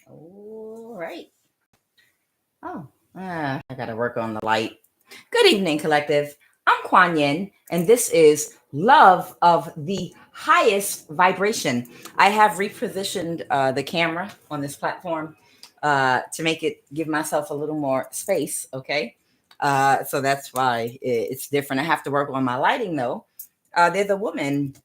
All right. Oh, I got to work on the light. Good evening, collective. I'm Kuan Yin, and this is Love of the Highest Vibration. I have repositioned the camera on this platform to make it give myself a little more space, okay? So that's why it's different. I have to work on my lighting, though. They're the woman.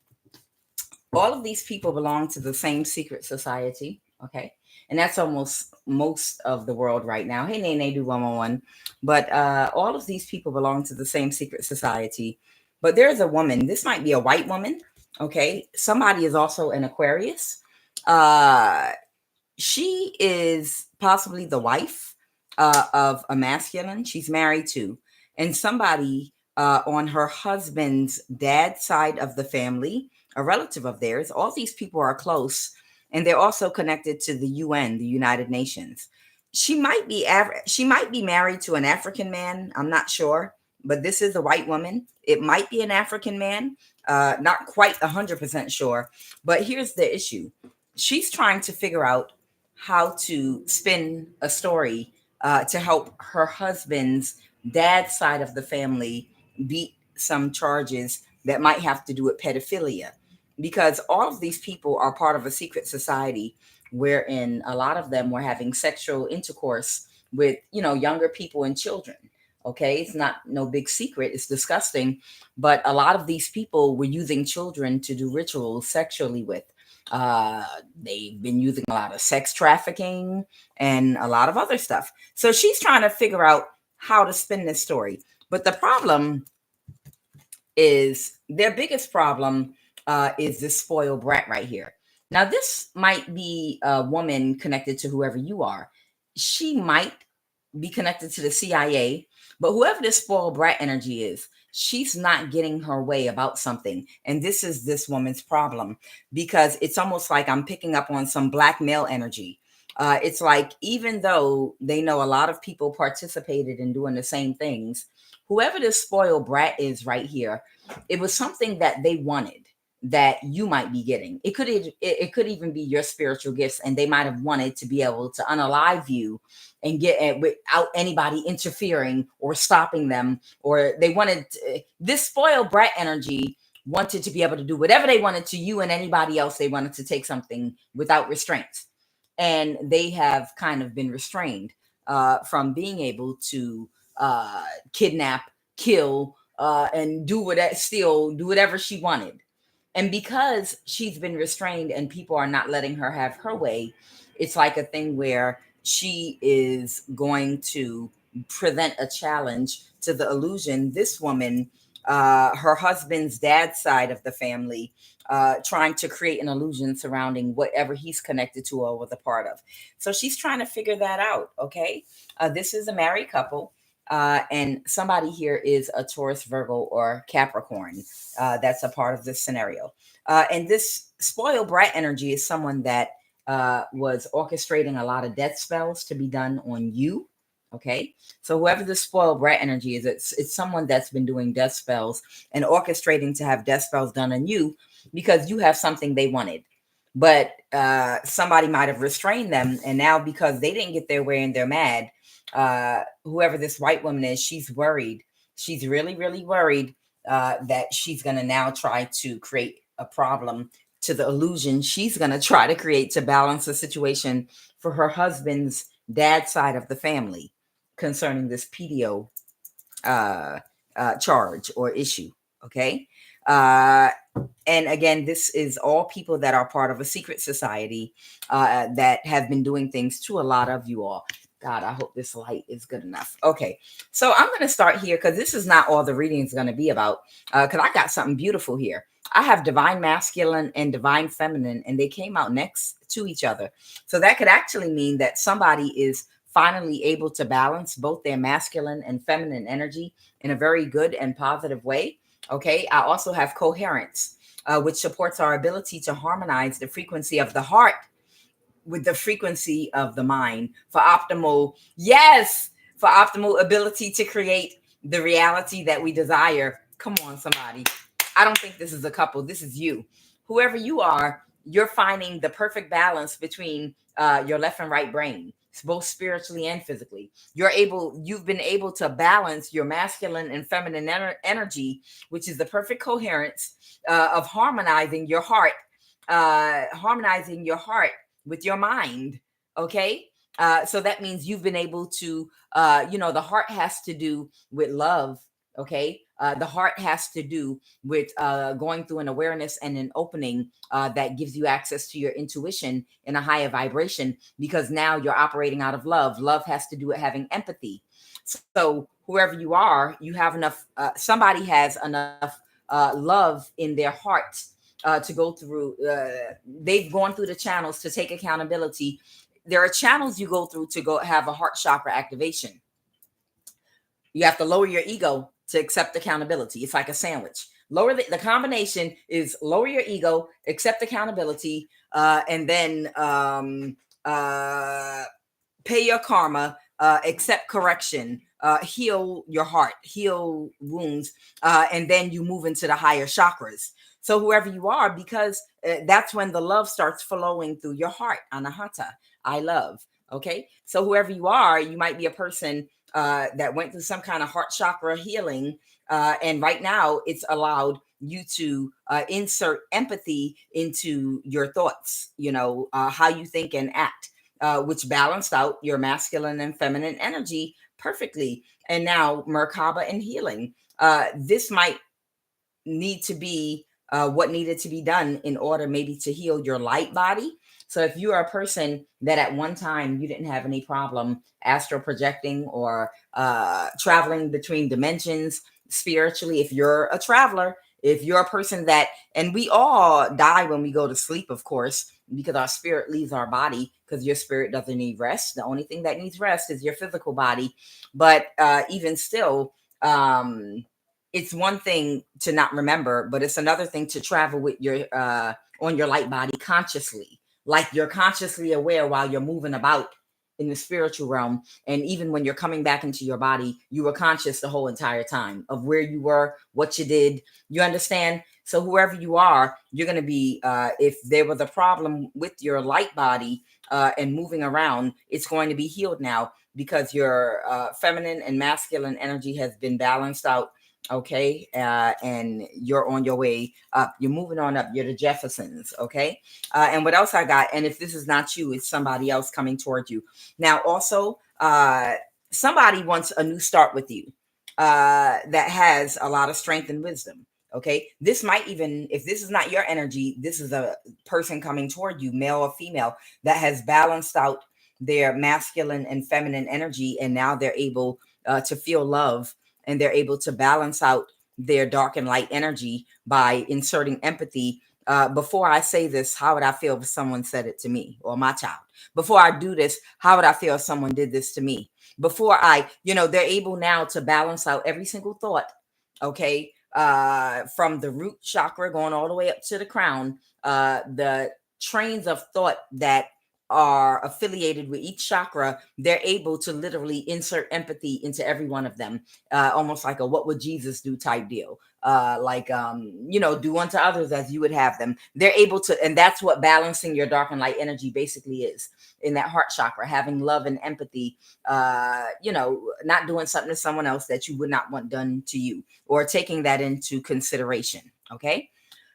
All of these people belong to the same secret society, okay? And that's almost most of the world right now. Hey, Nene, do 111. But all of these people belong to the same secret society. But there's a woman, this might be a white woman, okay? Somebody is also an Aquarius. Uh, she is possibly the wife of a masculine she's married to, and somebody on her husband's dad's side of the family, a relative of theirs. All these people are close, and they're also connected to the UN, the United Nations. She might be married to an African man. I'm not sure, but this is a white woman. It might be an African man. Not quite 100% sure. But here's the issue: she's trying to figure out how to spin a story to help her husband's dad's side of the family beat some charges that might have to do with pedophilia. Because all of these people are part of a secret society wherein a lot of them were having sexual intercourse with, younger people and children. Okay, it's not no big secret, it's disgusting, but a lot of these people were using children to do rituals sexually with. uh, they've been using a lot of sex trafficking and a lot of other stuff. So she's trying to figure out how to spin this story. But the problem is their biggest problem is this spoiled brat right here. Now, this might be a woman connected to whoever you are. She might be connected to the CIA, but whoever this spoiled brat energy is, she's not getting her way about something. And this is this woman's problem, because it's almost like I'm picking up on some black male energy. It's like, even though they know a lot of people participated in doing the same things, whoever this spoiled brat is right here, it was something that they wanted that you might be getting. It could even be your spiritual gifts, and they might have wanted to be able to unalive you and get it without anybody interfering or stopping them. Or they wanted this spoiled brat energy wanted to be able to do whatever they wanted to you and anybody else they wanted to take something without restraints. And they have kind of been restrained from being able to kidnap, kill, and do whatever she wanted. And because she's been restrained and people are not letting her have her way, it's like a thing where she is going to present a challenge to the illusion. This woman, her husband's dad's side of the family, trying to create an illusion surrounding whatever he's connected to or was a part of. So she's trying to figure that out. Okay. This is a married couple. And somebody here is a Taurus, Virgo, or Capricorn. That's a part of this scenario. And this spoiled brat energy is someone that was orchestrating a lot of death spells to be done on you. Okay, so whoever the spoiled brat energy is, it's someone that's been doing death spells and orchestrating to have death spells done on you because you have something they wanted, but somebody might have restrained them, and now because they didn't get their way and they're mad, whoever this white woman is, she's worried. She's really, really worried that she's going to now try to create a problem to the illusion she's going to try to create to balance the situation for her husband's dad's side of the family concerning this Pedeo uh, charge or issue. Okay. Uh, and again, this is all people that are part of a secret society that have been doing things to a lot of you all. God, I hope this light is good enough. Okay, so I'm going to start here because this is not all the reading is going to be about, because I got something beautiful here. I have divine masculine and divine feminine, and they came out next to each other. So that could actually mean that somebody is finally able to balance both their masculine and feminine energy in a very good and positive way. Okay, I also have coherence, which supports our ability to harmonize the frequency of the heart with the frequency of the mind for optimal, yes, for optimal ability to create the reality that we desire. Come on, somebody. I don't think this is a couple. This is you. Whoever you are, you're finding the perfect balance between your left and right brain, both spiritually and physically. You've been able to balance your masculine and feminine energy, which is the perfect coherence of harmonizing your heart with your mind. Okay. So that means you've been able to, the heart has to do with love. Okay. The heart has to do with going through an awareness and an opening that gives you access to your intuition in a higher vibration, because now you're operating out of love. Love has to do with having empathy. So whoever you are, you have enough, somebody has enough love in their heart to go through. They've gone through the channels to take accountability. There are channels you go through to go have a heart chakra activation. You have to lower your ego to accept accountability. It's like a sandwich. Lower the combination is lower your ego, accept accountability, and then pay your karma, accept correction, heal your heart, heal wounds, and then you move into the higher chakras. So whoever you are, because that's when the love starts flowing through your heart. Anahata, I love. Okay. So whoever you are, you might be a person that went through some kind of heart chakra healing. And right now it's allowed you to insert empathy into your thoughts, how you think and act, which balanced out your masculine and feminine energy perfectly. And now Merkaba and healing. This might need to be what needed to be done in order maybe to heal your light body. So if you are a person that at one time you didn't have any problem astral projecting or traveling between dimensions spiritually, if you're a traveler, if you're a person that, and we all die when we go to sleep, of course, because our spirit leaves our body, because your spirit doesn't need rest. The only thing that needs rest is your physical body. But even still, it's one thing to not remember, but it's another thing to travel with your on your light body consciously, like you're consciously aware while you're moving about in the spiritual realm. And even when you're coming back into your body, you were conscious the whole entire time of where you were, what you did. You understand? So whoever you are, you're going to be, if there was a problem with your light body and moving around, it's going to be healed now, because your feminine and masculine energy has been balanced out. Okay. And you're on your way up. You're moving on up. You're the Jeffersons. Okay. And what else I got? And if this is not you, it's somebody else coming toward you. Now, also, somebody wants a new start with you that has a lot of strength and wisdom. Okay. This might even, if this is not your energy, this is a person coming toward you, male or female, that has balanced out their masculine and feminine energy. And now they're able to feel love, and they're able to balance out their dark and light energy by inserting empathy. Before I say this, how would I feel if someone said it to me or my child? Before I do this, how would I feel if someone did this to me? Before they're able now to balance out every single thought. Okay. From the root chakra going all the way up to the crown, the trains of thought that are affiliated with each chakra, they're able to literally insert empathy into every one of them, almost like a what would Jesus do type deal. Do unto others as you would have them. They're able to, and that's what balancing your dark and light energy basically is in that heart chakra, having love and empathy, not doing something to someone else that you would not want done to you, or taking that into consideration. Okay.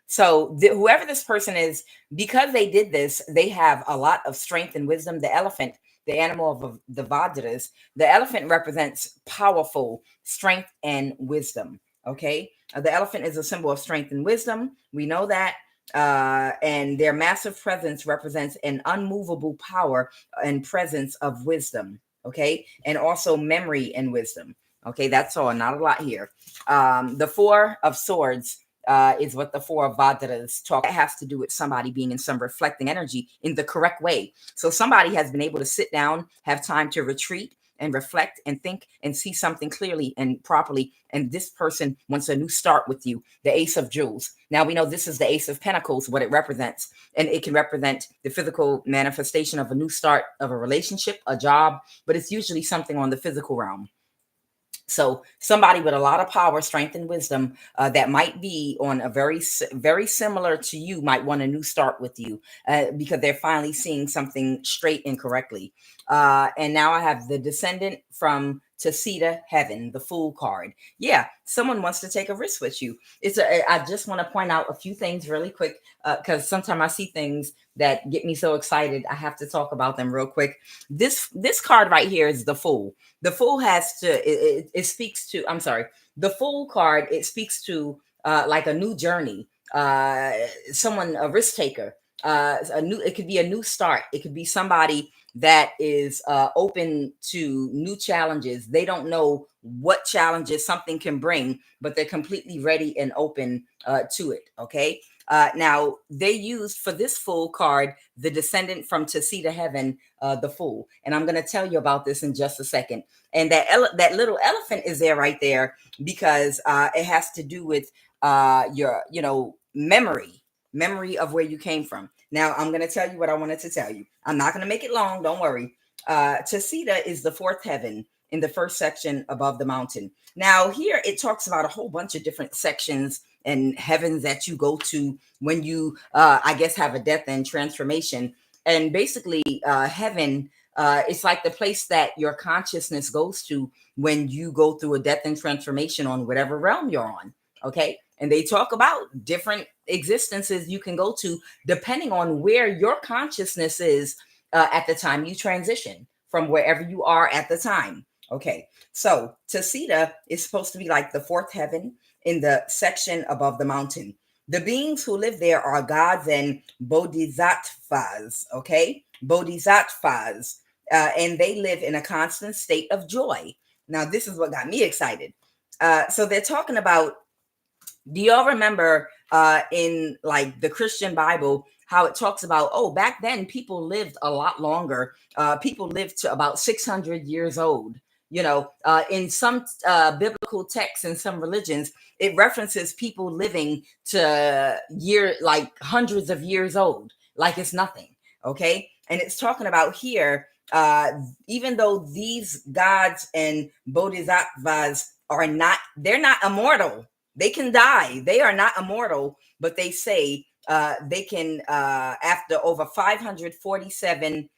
So whoever this person is, because they did this, they have a lot of strength and wisdom. The elephant, the animal of the Vajras, the elephant represents powerful strength and wisdom. Okay. The elephant is a symbol of strength and wisdom. We know that. And their massive presence represents an unmovable power and presence of wisdom. Okay. And also memory and wisdom. Okay. That's all. Not a lot here. The Four of Swords is what the Four of Vajras talk. It has to do with somebody being in some reflecting energy in the correct way. So somebody has been able to sit down, have time to retreat and reflect and think and see something clearly and properly. And this person wants a new start with you. The Ace of Jewels. Now we know this is the Ace of Pentacles, what it represents. And it can represent the physical manifestation of a new start of a relationship, a job, but it's usually something on the physical realm. So somebody with a lot of power, strength, and wisdom that might be on a very similar to you might want a new start with you because they're finally seeing something straight and correctly. And now I have the descendant from Tacita Heaven, the Fool card. Yeah, someone wants to take a risk with you. I just want to point out a few things really quick because sometimes I see things that get me so excited. I have to talk about them real quick. This card right here is the Fool. The Fool has to, it speaks to, I'm sorry, the Fool card, it speaks to like a new journey, someone, a risk taker, it could be a new start. It could be somebody that is open to new challenges. They don't know what challenges something can bring, but they're completely ready and open to it. Okay. Now they used for this Fool card, the descendant from Tacita Heaven, the Fool. And I'm going to tell you about this in just a second. And that little elephant is there right there because it has to do with your, memory of where you came from. Now I'm going to tell you what I wanted to tell you. I'm not going to make it long. Don't worry. Tacita is the fourth heaven in the first section above the mountain. Now here it talks about a whole bunch of different sections and heavens that you go to when you, I guess, have a death and transformation. And basically, heaven, it's like the place that your consciousness goes to when you go through a death and transformation on whatever realm you're on. Okay. And they talk about different existences you can go to depending on where your consciousness is at the time you transition from wherever you are at the time. Okay. So Tacita is supposed to be like the fourth heaven in the section above the mountain. The beings who live there are gods and bodhisattvas, okay? Bodhisattvas, and they live in a constant state of joy. Now, this is what got me excited. So they're talking about, do y'all remember in like the Christian Bible, how it talks about, oh, back then people lived a lot longer. People lived to about 600 years old. In some biblical texts and some religions, it references people living to like hundreds of years old, like it's nothing. Okay. And it's talking about here, even though these gods and bodhisattvas they're not immortal. They can die. They are not immortal, but they say they can, after over 547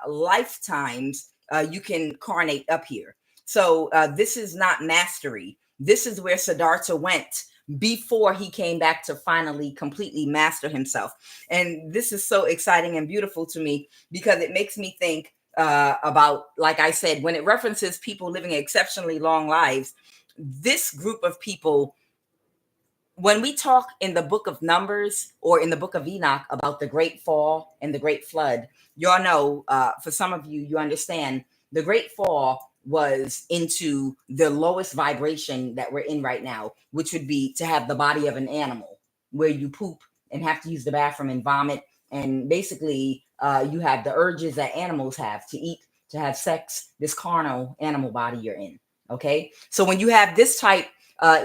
lifetimes, you can incarnate up here. So this is not mastery. This is where Siddhartha went before he came back to finally completely master himself. And this is so exciting and beautiful to me because it makes me think about, like I said, when it references people living exceptionally long lives, this group of people, when we talk in the book of Numbers or in the book of Enoch about the great fall and the great flood, y'all know, for some of you, you understand the great fall was into the lowest vibration that we're in right now, which would be to have the body of an animal where you poop and have to use the bathroom and vomit. And basically, you have the urges that animals have to eat, to have sex, this carnal animal body you're in. Okay. So when you have this type,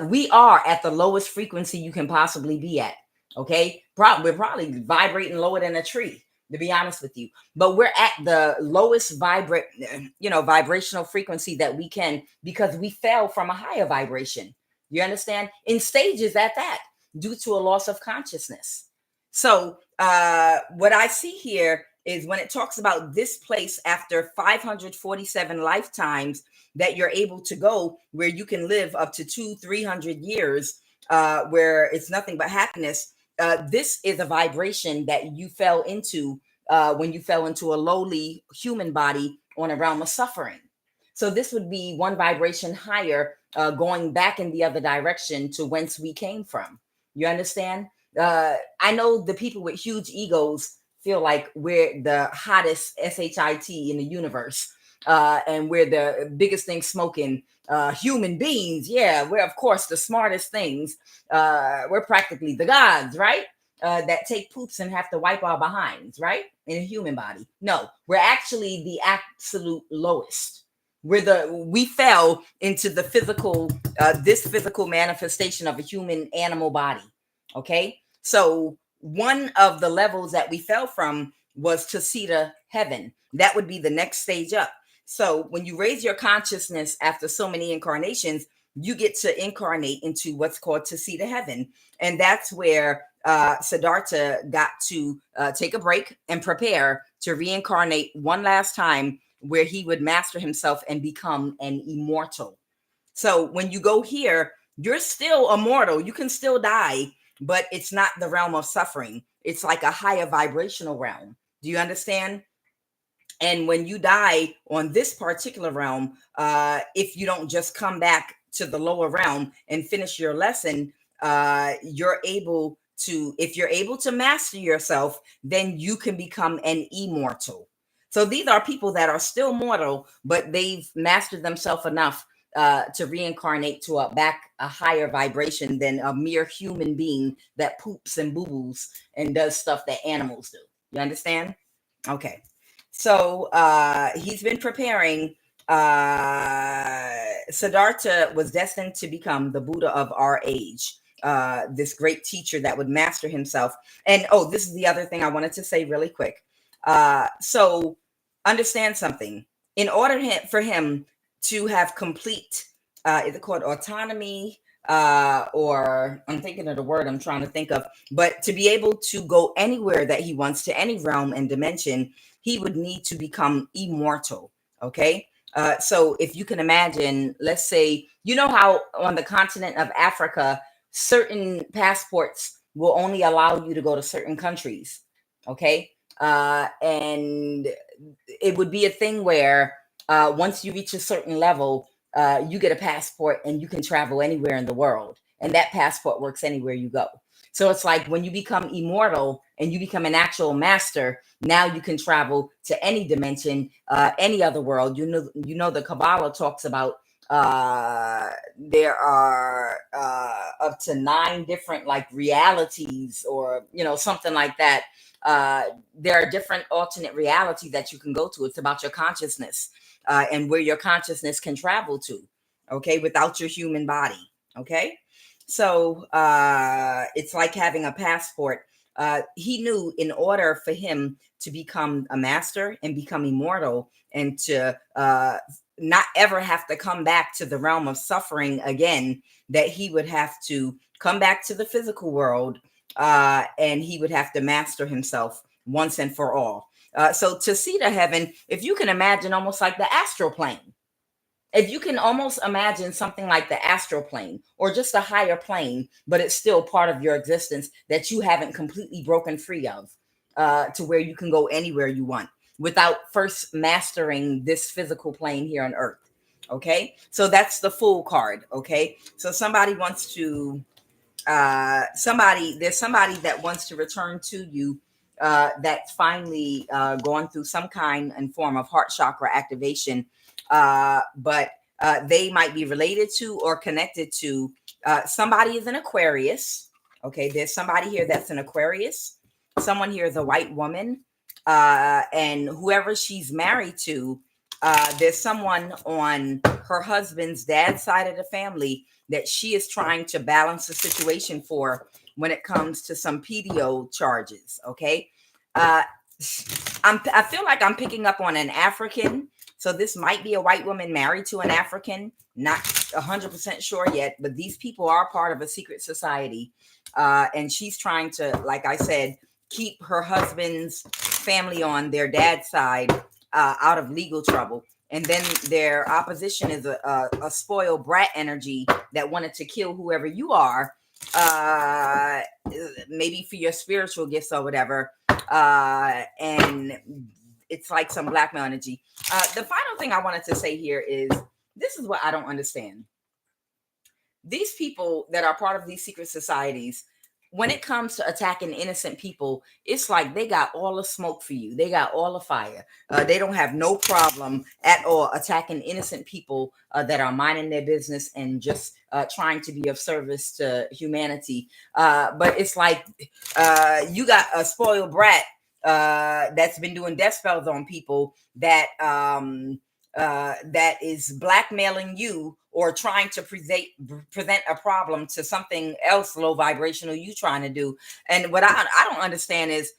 we are at the lowest frequency you can possibly be at. Okay. We're probably vibrating lower than a tree, to be honest with you, but we're at the lowest vibrational frequency that we can, because we fell from a higher vibration. You understand? In stages at that, due to a loss of consciousness. So what I see here is when it talks about this place after 547 lifetimes that you're able to go, where you can live up to 200-300 years, where it's nothing but happiness. This is a vibration that you fell into when you fell into a lowly human body on a realm of suffering. So this would be one vibration higher, going back in the other direction to whence we came from. You understand? I know the people with huge egos feel like we're the hottest SHIT in the universe, and we're the biggest thing smoking human beings. Yeah, we're of course the smartest things. We're practically the gods, right? That take poops and have to wipe our behinds, right? In a human body. No, we're actually the absolute lowest. We fell into the physical, this physical manifestation of a human animal body. Okay. So one of the levels that we fell from was Tacita Heaven. That would be the next stage up. So when you raise your consciousness after so many incarnations, you get to incarnate into what's called to see to heaven. And that's where Siddhartha got to take a break and prepare to reincarnate one last time, where he would master himself and become an immortal. So when you go here, you're still immortal. You can still die, but it's not the realm of suffering. It's like a higher vibrational realm. Do you understand? And when you die on this particular realm, if you don't just come back to the lower realm and finish your lesson, you're able to, if you're able to master yourself, then you can become an immortal. So these are people that are still mortal, but they've mastered themselves enough to reincarnate to a higher vibration than a mere human being that poops and boo-boos and does stuff that animals do. You understand? Okay. So he's been preparing. Siddhartha was destined to become the Buddha of our age, this great teacher that would master himself. And oh, this is the other thing I wanted to say really quick. So understand something. In order for him to have complete, is it called autonomy? Or I'm thinking of the word I'm trying to think of, but to be able to go anywhere that he wants, to any realm and dimension, he would need to become immortal. Okay. So if you can imagine, let's say, you know how on the continent of Africa, certain passports will only allow you to go to certain countries. Okay. And it would be a thing where once you reach a certain level, you get a passport and you can travel anywhere in the world. And that passport works anywhere you go. So it's like when you become immortal and you become an actual master, now you can travel to any dimension, any other world. You know, the Kabbalah talks about there are up to 9 different like realities, or something like that. There are different alternate realities that you can go to. It's about your consciousness and where your consciousness can travel to, okay, without your human body. Okay. So it's like having a passport. He knew in order for him to become a master and become immortal and to not ever have to come back to the realm of suffering again, that he would have to come back to the physical world and he would have to master himself once and for all. So to see to heaven, if you can imagine, almost like the astral plane. If you can almost imagine something like the astral plane or just a higher plane, but it's still part of your existence that you haven't completely broken free of, to where you can go anywhere you want without first mastering this physical plane here on Earth. Okay. So that's the Fool card. Okay. So somebody wants to, there's somebody that wants to return to you, that's finally gone through some kind and form of heart chakra activation, but they might be related to or connected to somebody is an Aquarius. Okay, there's somebody here that's an Aquarius. Someone here is a white woman, and whoever she's married to, there's someone on her husband's dad's side of the family that she is trying to balance the situation for when it comes to some Pedeo charges. Okay. I feel like I'm picking up on an African. So this might be a white woman married to an African. Not 100% sure yet, but these people are part of a secret society. And she's trying to, like I said, keep her husband's family on their dad's side out of legal trouble. And then their opposition is a spoiled brat energy that wanted to kill whoever you are, maybe for your spiritual gifts or whatever. And it's like some blackmail energy. The final thing I wanted to say here is, this is what I don't understand. These people that are part of these secret societies, when it comes to attacking innocent people, it's like they got all the smoke for you. They got all the fire. They don't have no problem at all attacking innocent people that are minding their business and just trying to be of service to humanity. But it's like you got a spoiled brat that's been doing death spells on people that that is blackmailing you or trying to present a problem to something else low vibrational you trying to do. And what I don't understand is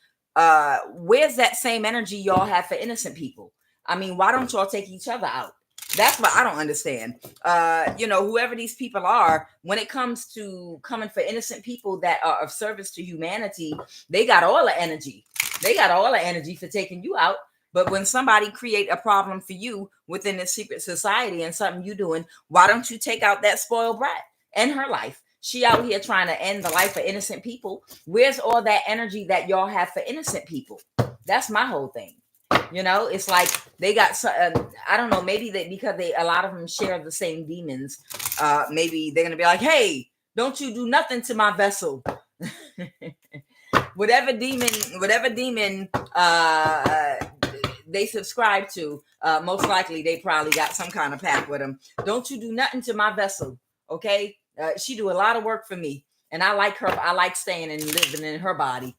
where's that same energy y'all have for innocent people? I mean, why don't y'all take each other out? That's what I don't understand. Whoever these people are, when it comes to coming for innocent people that are of service to humanity, they got all the energy. They got all the energy for taking you out. But when somebody create a problem for you within the secret society and something you doing, why don't you take out that spoiled brat and her life? She out here trying to end the life of innocent people. Where's all that energy that y'all have for innocent people? That's my whole thing. It's like they got, I don't know, maybe because a lot of them share the same demons. Maybe they're going to be like, hey, don't you do nothing to my vessel. whatever demon they subscribe to, most likely they probably got some kind of pact with them. Don't you do nothing to my vessel. Okay. She do a lot of work for me, and I like her. I like staying and living in her body.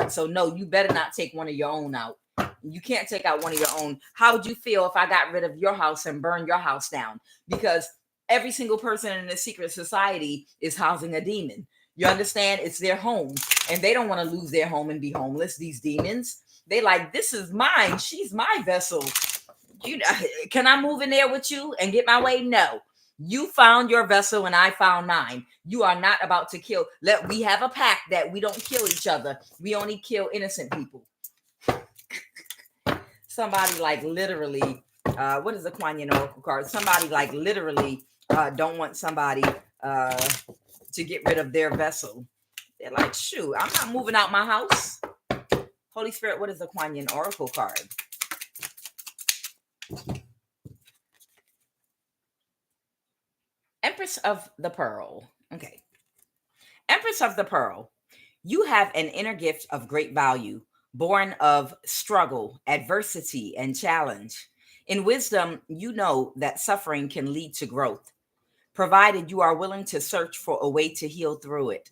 So no, you better not take one of your own out. You can't take out one of your own. How would you feel if I got rid of your house and burned your house down? Because every single person in the secret society is housing a demon. You understand? It's their home, and they don't want to lose their home and be homeless. These demons, they like, this is mine. She's my vessel. Can I move in there with you and get my way? No. You found your vessel and I found mine. You are not about to kill. We have a pact that we don't kill each other. We only kill innocent people. Somebody like literally, what is the QUAN Oracle card? Somebody like literally don't want somebody to get rid of their vessel. They're like, shoot, I'm not moving out my house. Holy Spirit, what is the QUAN Oracle card? Empress of the Pearl. Okay. Empress of the Pearl. You have an inner gift of great value, born of struggle, adversity, and challenge. In wisdom, you know that suffering can lead to growth, provided you are willing to search for a way to heal through it.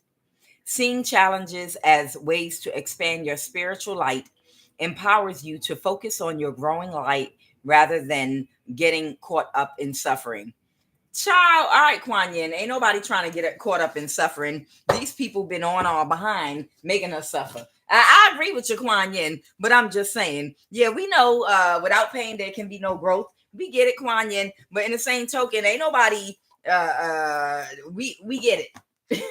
Seeing challenges as ways to expand your spiritual light empowers you to focus on your growing light rather than getting caught up in suffering. Child, all right, QUAN Yin, ain't nobody trying to get caught up in suffering. These people been on our behind making us suffer. I agree with you, QUAN Yin, but I'm just saying, yeah, we know without pain there can be no growth. We get it, QUAN Yin, but in the same token, ain't nobody we get it.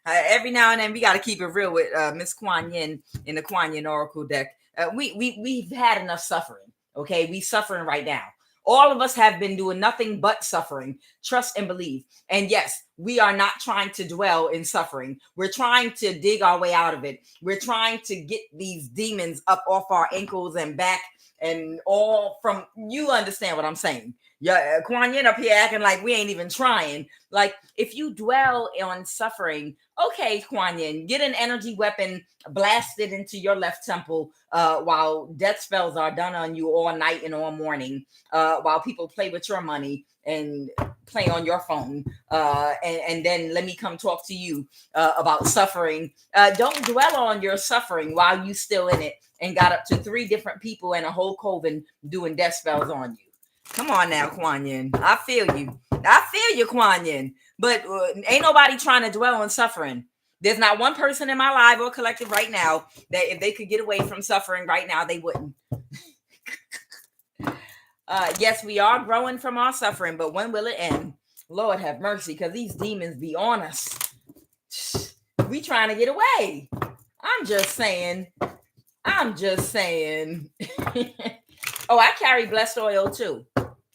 Every now and then we got to keep it real with Miss QUAN Yin in the QUAN Yin Oracle deck. We've had enough suffering. Okay, we suffering right now. All of us have been doing nothing but suffering. Trust and believe. And yes, we are not trying to dwell in suffering. We're trying to dig our way out of it. We're trying to get these demons up off our ankles and back and all from, you understand what I'm saying. Yeah, QUAN Yin up here acting like we ain't even trying. Like, if you dwell on suffering, okay, QUAN Yin, get an energy weapon blasted into your left temple while death spells are done on you all night and all morning, while people play with your money and play on your phone. And then let me come talk to you about suffering. Don't dwell on your suffering while you still in it and got up to 3 different people and a whole coven doing death spells on you. Come on now, QUAN Yin. I feel you. I feel you, QUAN Yin. But ain't nobody trying to dwell on suffering. There's not one person in my live or collective right now that if they could get away from suffering right now, they wouldn't. Yes, we are growing from our suffering, but when will it end? Lord have mercy, because these demons be on us. We trying to get away. I'm just saying. Oh, I carry blessed oil too.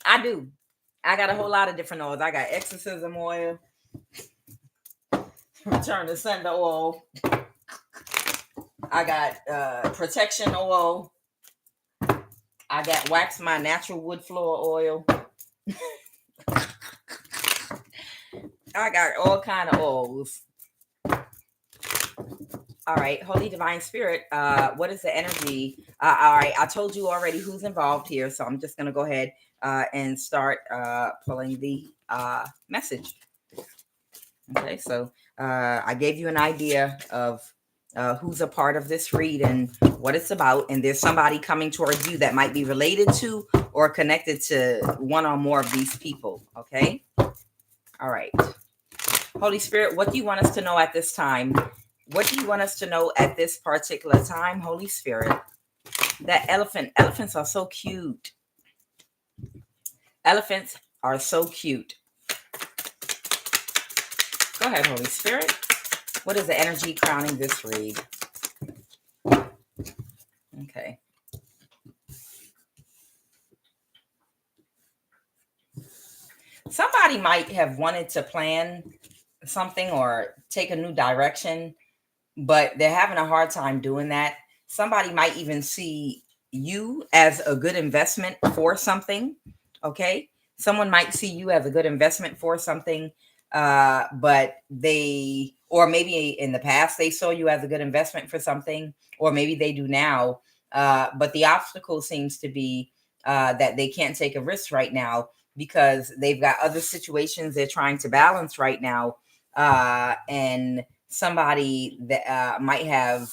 I do. I got a whole lot of different oils. I got exorcism oil, return to sender oil. I got protection oil. I got wax my natural wood floor oil. I got all kind of oils. All right, Holy Divine Spirit, what is the energy? All right, I told you already who's involved here, so I'm just going to go ahead and start pulling the message. Okay, so I gave you an idea of who's a part of this read and what it's about, and there's somebody coming towards you that might be related to or connected to one or more of these people, okay? All right. Holy Spirit, what do you want us to know at this time? What do you want us to know at this particular time, Holy Spirit? That elephant. Elephants are so cute. Elephants are so cute. Go ahead, Holy Spirit. What is the energy crowning this read? Okay. Somebody might have wanted to plan something or take a new direction, but they're having a hard time doing that. Somebody might even see you as a good investment for something. Okay. Someone might see you as a good investment for something, but or maybe in the past, they saw you as a good investment for something, or maybe they do now. But the obstacle seems to be that they can't take a risk right now because they've got other situations they're trying to balance right now. And somebody that might have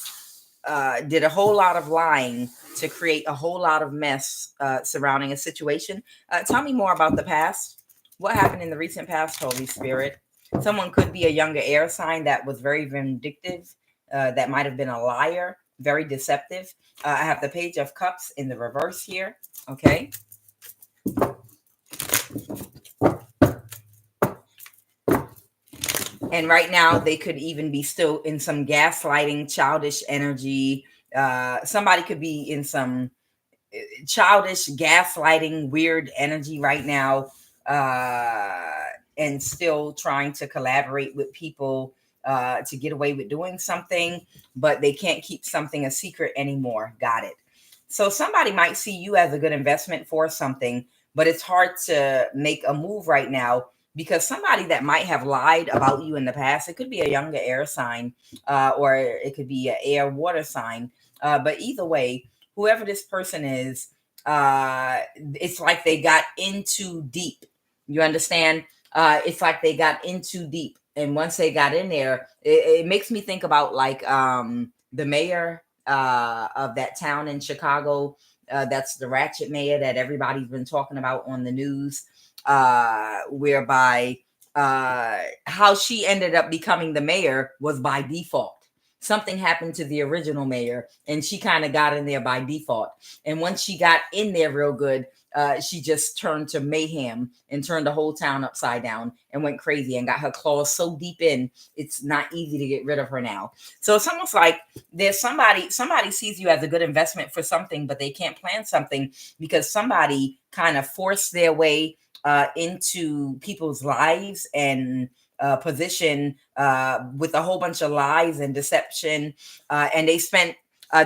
did a whole lot of lying to create a whole lot of mess surrounding a situation. Tell me more about the past. What happened in the recent past, Holy Spirit? Someone could be a younger air sign that was very vindictive, that might have been a liar, very deceptive. I have the Page of Cups in the reverse here. Okay. And right now, they could even be still in some gaslighting, childish energy. Somebody could be in some childish, gaslighting, weird energy right now, and still trying to collaborate with people to get away with doing something, but they can't keep something a secret anymore. Got it. So somebody might see you as a good investment for something, but it's hard to make a move right now because somebody that might have lied about you in the past, it could be a younger air sign, or it could be an air water sign. But either way, whoever this person is, it's like they got in too deep. You understand? It's like they got in too deep. And once they got in there, it makes me think about like the mayor of that town in Chicago. That's the ratchet mayor that everybody's been talking about on the news, whereby how she ended up becoming the mayor was by default. Something happened to the original mayor and she kind of got in there by default. And once she got in there real good, she just turned to mayhem and turned the whole town upside down and went crazy and got her claws so deep in, it's not easy to get rid of her now. So it's almost like there's somebody sees you as a good investment for something, but they can't plan something because somebody kind of forced their way into people's lives and position with a whole bunch of lies and deception. And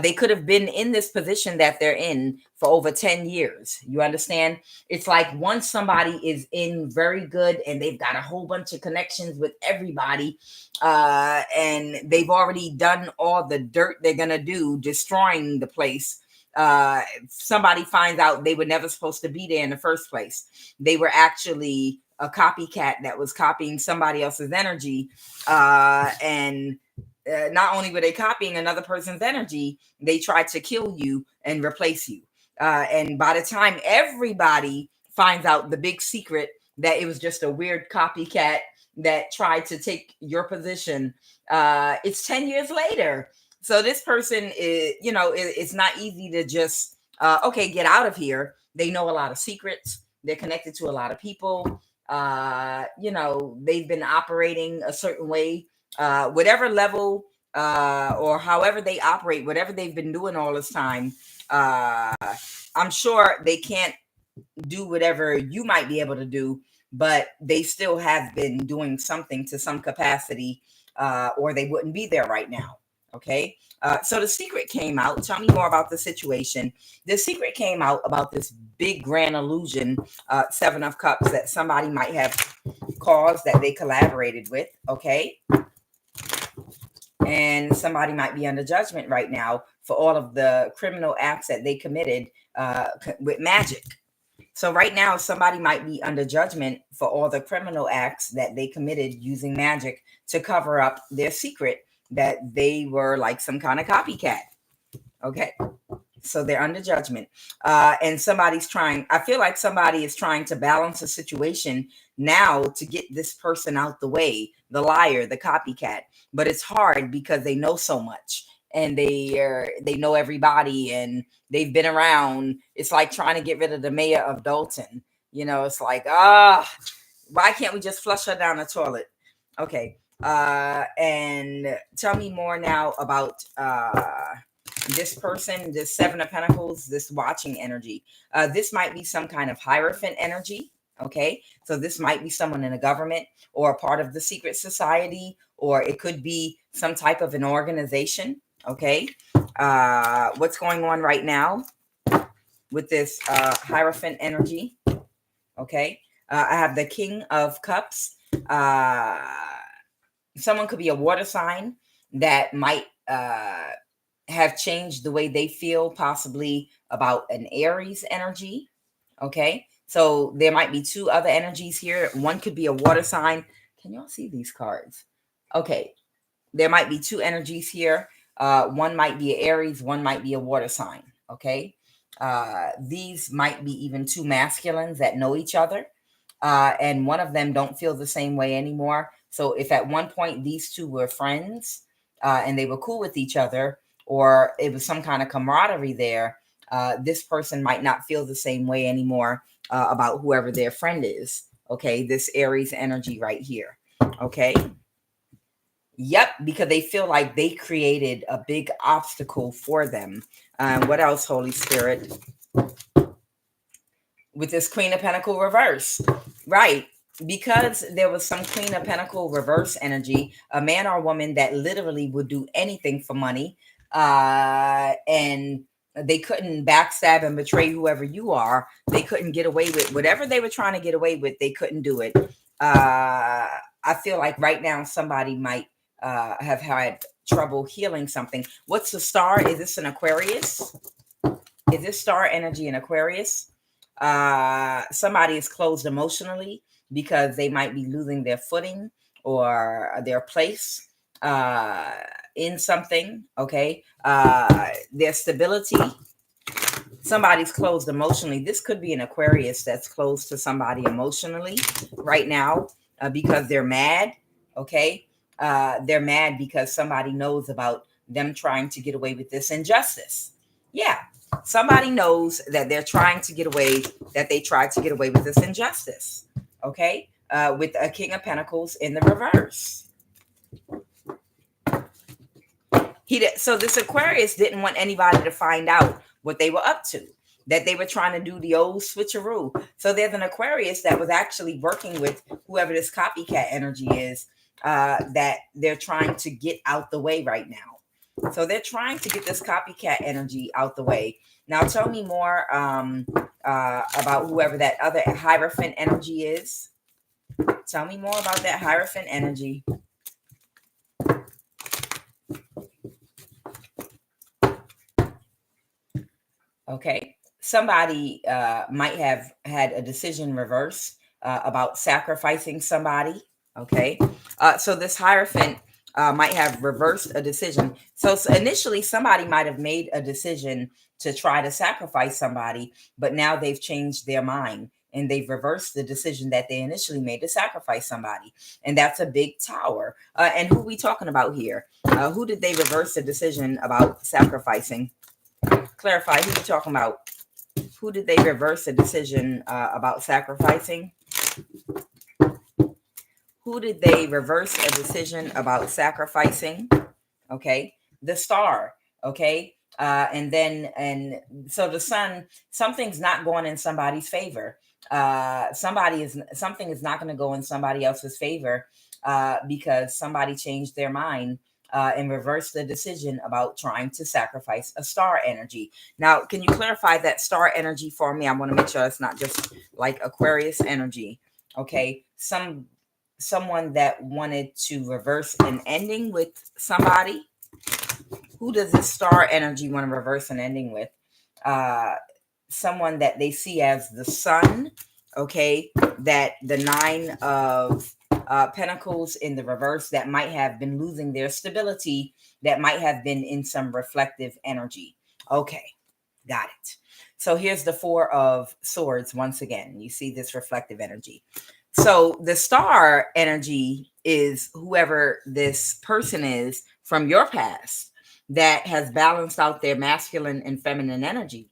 they could have been in this position that they're in for over 10 years. You understand? It's like once somebody is in very good and they've got a whole bunch of connections with everybody, and they've already done all the dirt they're going to do, destroying the place. Somebody finds out they were never supposed to be there in the first place. They were actually a copycat that was copying somebody else's energy. And not only were they copying another person's energy, they tried to kill you and replace you. And by the time everybody finds out the big secret that it was just a weird copycat that tried to take your position, it's 10 years later. So this person is, it's not easy to just, okay, get out of here. They know a lot of secrets. They're connected to a lot of people. They've been operating a certain way, whatever level, or however they operate, whatever they've been doing all this time. I'm sure they can't do whatever you might be able to do, but they still have been doing something to some capacity, or they wouldn't be there right now. Okay. So the secret came out. Tell me more about the situation. The secret came out about this big grand illusion, 7 of Cups, that somebody might have caused that they collaborated with. Okay. And somebody might be under judgment right now for all of the criminal acts that they committed with magic. So right now, somebody might be under judgment for all the criminal acts that they committed using magic to cover up their secret that they were like some kind of copycat. Okay. So they're under judgment. And I feel like somebody is trying to balance a situation now to get this person out the way, the liar, the copycat. But it's hard because they know so much. and they know everybody and they've been around. It's like trying to get rid of the mayor of Dalton. It's like, why can't we just flush her down the toilet? Okay. And tell me more now about this person, this Seven of Pentacles, this watching energy. This might be some kind of Hierophant energy. Okay. So this might be someone in the government or a part of the secret society, or it could be some type of an organization. Okay. What's going on right now with this Hierophant energy? Okay. I have the King of Cups. Someone could be a water sign that might have changed the way they feel, possibly about an Aries energy. Okay. So there might be two other energies here. One could be a water sign. Can y'all see these cards? Okay. There might be two energies here. One might be an Aries, one might be a water sign. Okay. These might be even two masculines that know each other. And one of them don't feel the same way anymore. So if at one point these two were friends and they were cool with each other, or it was some kind of camaraderie there, this person might not feel the same way anymore about whoever their friend is. Okay, this Aries energy right here. Okay. Yep, because they feel like they created a big obstacle for them. What else, Holy Spirit? With this Queen of Pentacle reverse. Right. Because there was some Queen of Pentacle reverse energy, a man or woman that literally would do anything for money. And they couldn't backstab and betray whoever you are. They couldn't get away with whatever they were trying to get away with. They couldn't do it. I feel like right now somebody might have had trouble healing something. What's the star? Is this an Aquarius? Is this star energy an Aquarius? Somebody is closed emotionally because they might be losing their footing or their place in something. Okay. Their stability. Somebody's closed emotionally. This could be an Aquarius that's close to somebody emotionally right now because they're mad. Okay. They're mad because somebody knows about them trying to get away with this injustice. Yeah. Somebody knows that they're trying to get away, that they tried to get away with this injustice. Okay. With a King of Pentacles in the reverse. So this Aquarius didn't want anybody to find out what they were up to, that they were trying to do the old switcheroo. So there's an Aquarius that was actually working with whoever this copycat energy is, that they're trying to get out the way right now. So they're trying to get this copycat energy out the way. Now tell me more about whoever that other Hierophant energy is. Tell me more about that Hierophant energy. Okay. Somebody might have had a decision reverse about sacrificing somebody. Okay. So this Hierophant might have reversed a decision. So initially, somebody might have made a decision to try to sacrifice somebody, but now they've changed their mind and they've reversed the decision that they initially made to sacrifice somebody. And that's a big tower. And who are we talking about here? Who did they reverse the decision about sacrificing? Clarify who you're talking about. Who did they reverse the decision about sacrificing? Who did they reverse a decision about sacrificing? Okay. The star. Okay. And so the sun, something's not going in somebody's favor. Something is not going to go in somebody else's favor because somebody changed their mind and reverse the decision about trying to sacrifice a star energy. Now, can you clarify that star energy for me? I want to make sure it's not just like Aquarius energy. Okay. Someone that wanted to reverse an ending with somebody. Who does this star energy want to reverse an ending with? Someone that they see as the sun. Okay. That the 9 of Pentacles in the reverse, that might have been losing their stability, that might have been in some reflective energy. Okay, got it. So here's the 4 of Swords once again. You see this reflective energy. So the star energy is whoever this person is from your past. that has balanced out their masculine and feminine energy.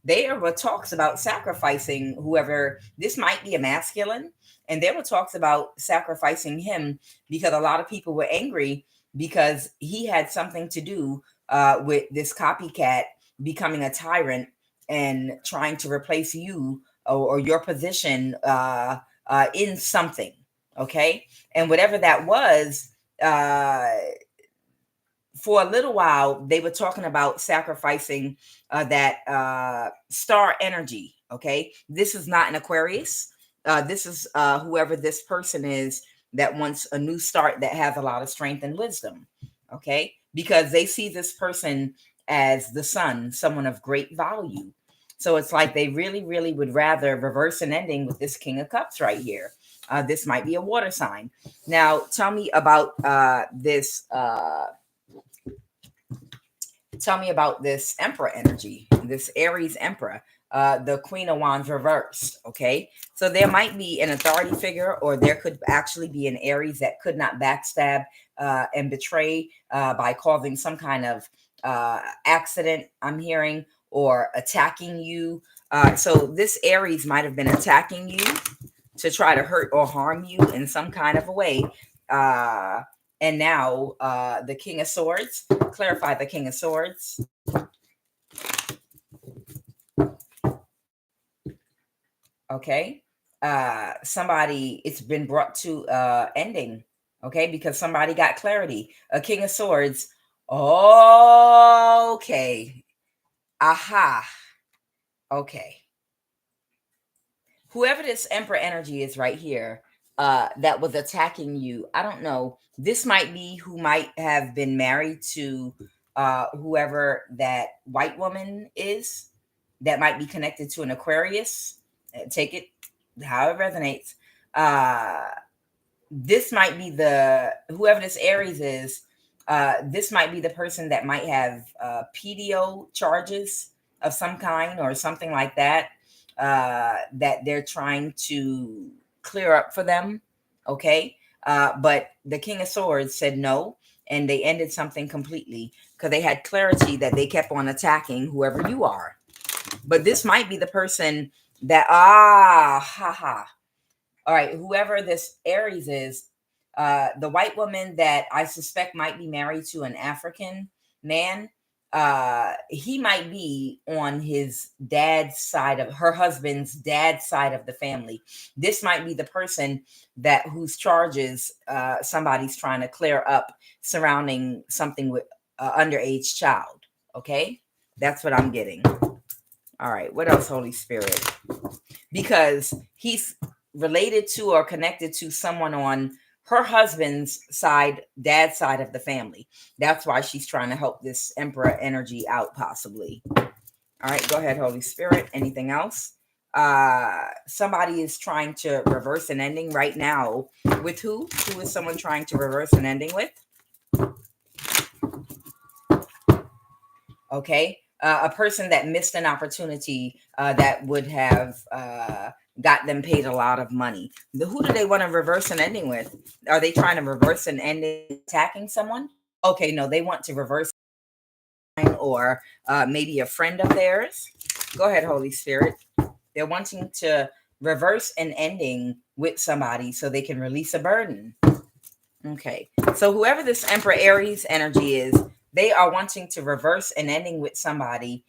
There were talks about sacrificing whoever, this might be a masculine, and there were talks about sacrificing him because a lot of people were angry because he had something to do with this copycat becoming a tyrant and trying to replace you or your position in something. Okay. And whatever that was, for a little while, they were talking about sacrificing that star energy. Okay. This is not an Aquarius. This is whoever this person is that wants a new start, that has a lot of strength and wisdom. Okay. Because they see this person as the sun, someone of great value. So it's like they really, really would rather reverse an ending with this King of Cups right here. This might be a water sign. Now, tell me about this. Tell me about this Emperor energy, this Aries Emperor, the Queen of Wands reversed. Okay. So there might be an authority figure, or there could actually be an Aries that could not backstab and betray by causing some kind of accident, I'm hearing, or attacking you. So this Aries might have been attacking you to try to hurt or harm you in some kind of a way. And now the King of Swords, clarify the King of Swords. Okay. Somebody, it's been brought to ending. Okay. Because somebody got clarity. A King of Swords. Okay. Aha. Okay. Whoever this Emperor energy is right here, that was attacking you, I don't know. This might be who might have been married to whoever that white woman is, that might be connected to an Aquarius. Take it how it resonates. This might be whoever this Aries is. This might be the person that might have Pedeo charges of some kind or something like that. That they're trying to clear up for them. Okay. But the King of Swords said no, and they ended something completely because they had clarity that they kept on attacking whoever you are. But this might be the person that, all right, whoever this Aries is, the white woman that I suspect might be married to an African man, he might be on his dad's side of her husband's dad's side of the family. This might be the person whose charges somebody's trying to clear up surrounding something with underage child. Okay, that's what I'm getting. All right, what else, Holy Spirit? Because he's related to or connected to someone on her husband's side, dad's side of the family. That's why she's trying to help this Emperor energy out, possibly. All right, go ahead, Holy Spirit. Anything else? Somebody is trying to reverse an ending right now. With who? Who is someone trying to reverse an ending with? Okay. A person that missed an opportunity that would have got them paid a lot of money. Who do they want to reverse an ending with? Are they trying to reverse an ending attacking someone? Okay, no, they want to reverse, or maybe a friend of theirs. Go ahead, Holy Spirit. They're wanting to reverse an ending with somebody so they can release a burden. Okay, so whoever this Emperor Aries energy is, they are wanting to reverse an ending with somebody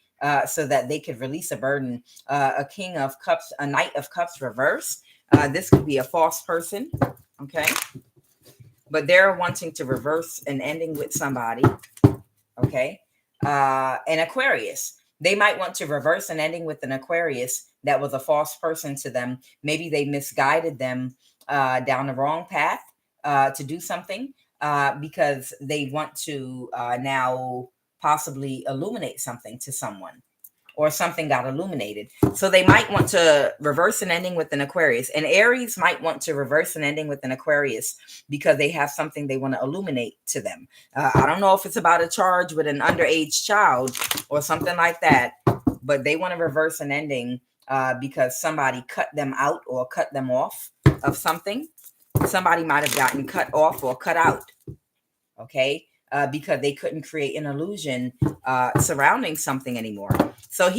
so that they could release a burden. A King of Cups, a Knight of Cups reverse. This could be a false person. Okay. But they're wanting to reverse an ending with somebody. Okay. An Aquarius. They might want to reverse an ending with an Aquarius that was a false person to them. Maybe they misguided them down the wrong path to do something. Because they want to now possibly illuminate something to someone, or something got illuminated. So they might want to reverse an ending with an Aquarius. And Aries might want to reverse an ending with an Aquarius because they have something they want to illuminate to them. I don't know if it's about a charge with an underage child or something like that, but they want to reverse an ending because somebody cut them out or cut them off of something. Somebody might have gotten cut off or cut out. Okay. because they couldn't create an illusion surrounding something anymore. So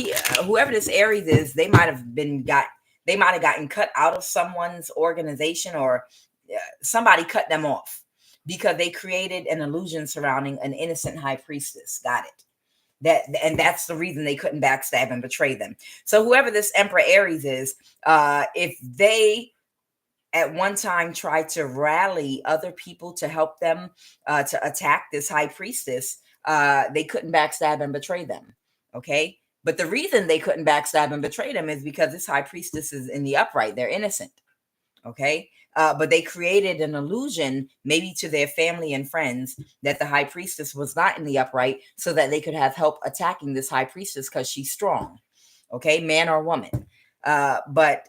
whoever this Aries is, they might have gotten cut out of someone's organization, or somebody cut them off because they created an illusion surrounding an innocent high priestess. Got it? And that's the reason they couldn't backstab and betray them. So whoever this Emperor Aries is, if they at one time tried to rally other people to help them to attack this high priestess, they couldn't backstab and betray them. Okay. But the reason they couldn't backstab and betray them is because this high priestess is in the upright. They're innocent. Okay. But they created an illusion, maybe to their family and friends, that the high priestess was not in the upright, so that they could have help attacking this high priestess because she's strong. Okay. Man or woman. But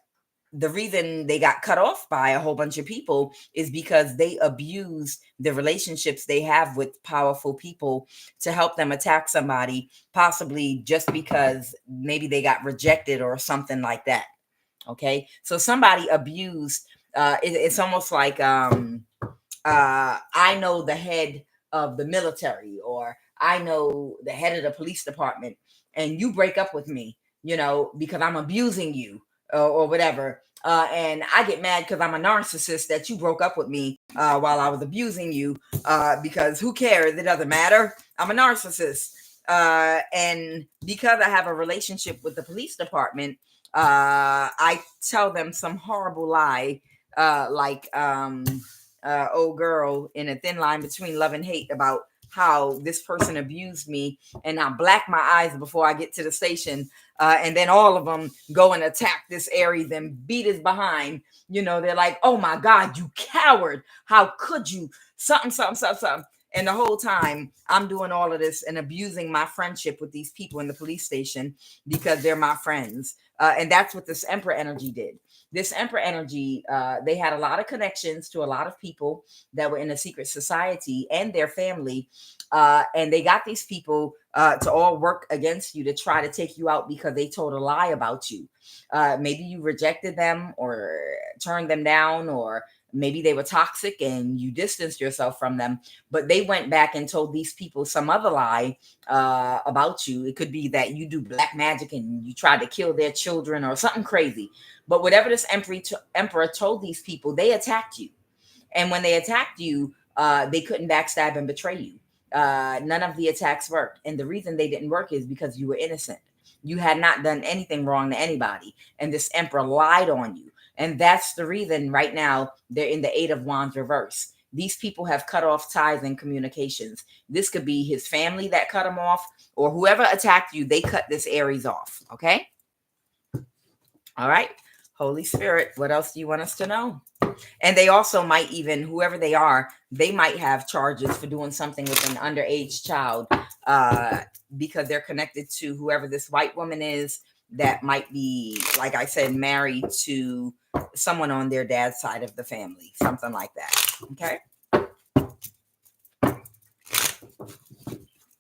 the reason they got cut off by a whole bunch of people is because they abused the relationships they have with powerful people to help them attack somebody, possibly just because maybe they got rejected or something like that. Okay. So somebody abused, it's almost like, I know the head of the military, or I know the head of the police department, and you break up with me, because I'm abusing you, or whatever. And I get mad because I'm a narcissist that you broke up with me while I was abusing you, because who cares? It doesn't matter. I'm a narcissist. And because I have a relationship with the police department, I tell them some horrible lie, like, old girl in a thin line between love and hate, about how this person abused me, and I black my eyes before I get to the station, and then all of them go and attack this Aries and beat his behind. They're like, oh my God, you coward, how could you, something, something, something, something. And the whole time I'm doing all of this and abusing my friendship with these people in the police station because they're my friends. And that's what this Emperor energy did. This Emperor energy, they had a lot of connections to a lot of people that were in a secret society and their family. And they got these people to all work against you to try to take you out because they told a lie about you. Maybe you rejected them or turned them down, or maybe they were toxic and you distanced yourself from them, but they went back and told these people some other lie about you. It could be that you do black magic and you tried to kill their children or something crazy. But whatever this emperor told these people, they attacked you. And when they attacked you, they couldn't backstab and betray you. None of the attacks worked. And the reason they didn't work is because you were innocent. You had not done anything wrong to anybody. And this emperor lied on you. And that's the reason right now they're in the Eight of Wands reverse. These people have cut off ties and communications. This could be his family that cut him off, or whoever attacked you, they cut this Aries off. Okay? All right. Holy Spirit, what else do you want us to know? And they also might even, whoever they are, they might have charges for doing something with an underage child, because they're connected to whoever this white woman is that might be, like I said, married to someone on their dad's side of the family, something like that. Okay.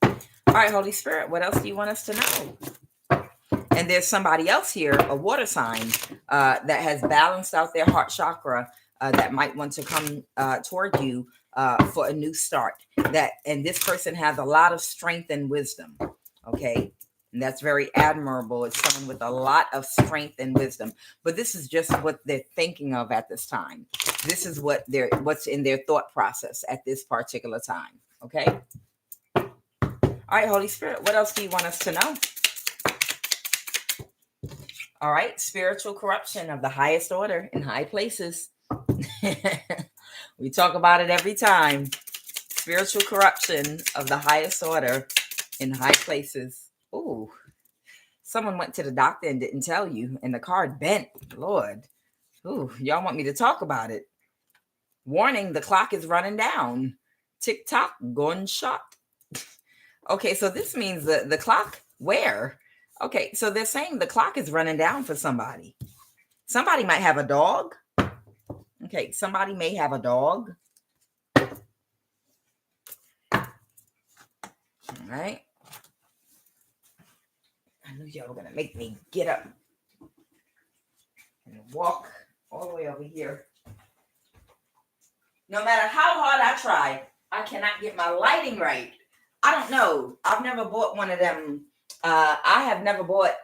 All right, Holy Spirit, what else do you want us to know? And there's somebody else here, a water sign, that has balanced out their heart chakra, that might want to come toward you for a new start. And this person has a lot of strength and wisdom. Okay. And that's very admirable. It's someone with a lot of strength and wisdom. But this is just what they're thinking of at this time. This is what's in their thought process at this particular time. Okay. All right, Holy Spirit, what else do you want us to know? All right, spiritual corruption of the highest order in high places. We talk about it every time. Spiritual corruption of the highest order in high places. Ooh, someone went to the doctor and didn't tell you, and the card bent. Lord, ooh, y'all want me to talk about it? Warning, the clock is running down. Tick tock, gunshot. Okay, so this means the clock, where? Okay, so they're saying the clock is running down for somebody. Somebody might have a dog. Okay, somebody may have a dog. All right. I knew y'all were going to make me get up and walk all the way over here. No matter how hard I tried, I cannot get my lighting right. I don't know. I've never bought one of them. I have never bought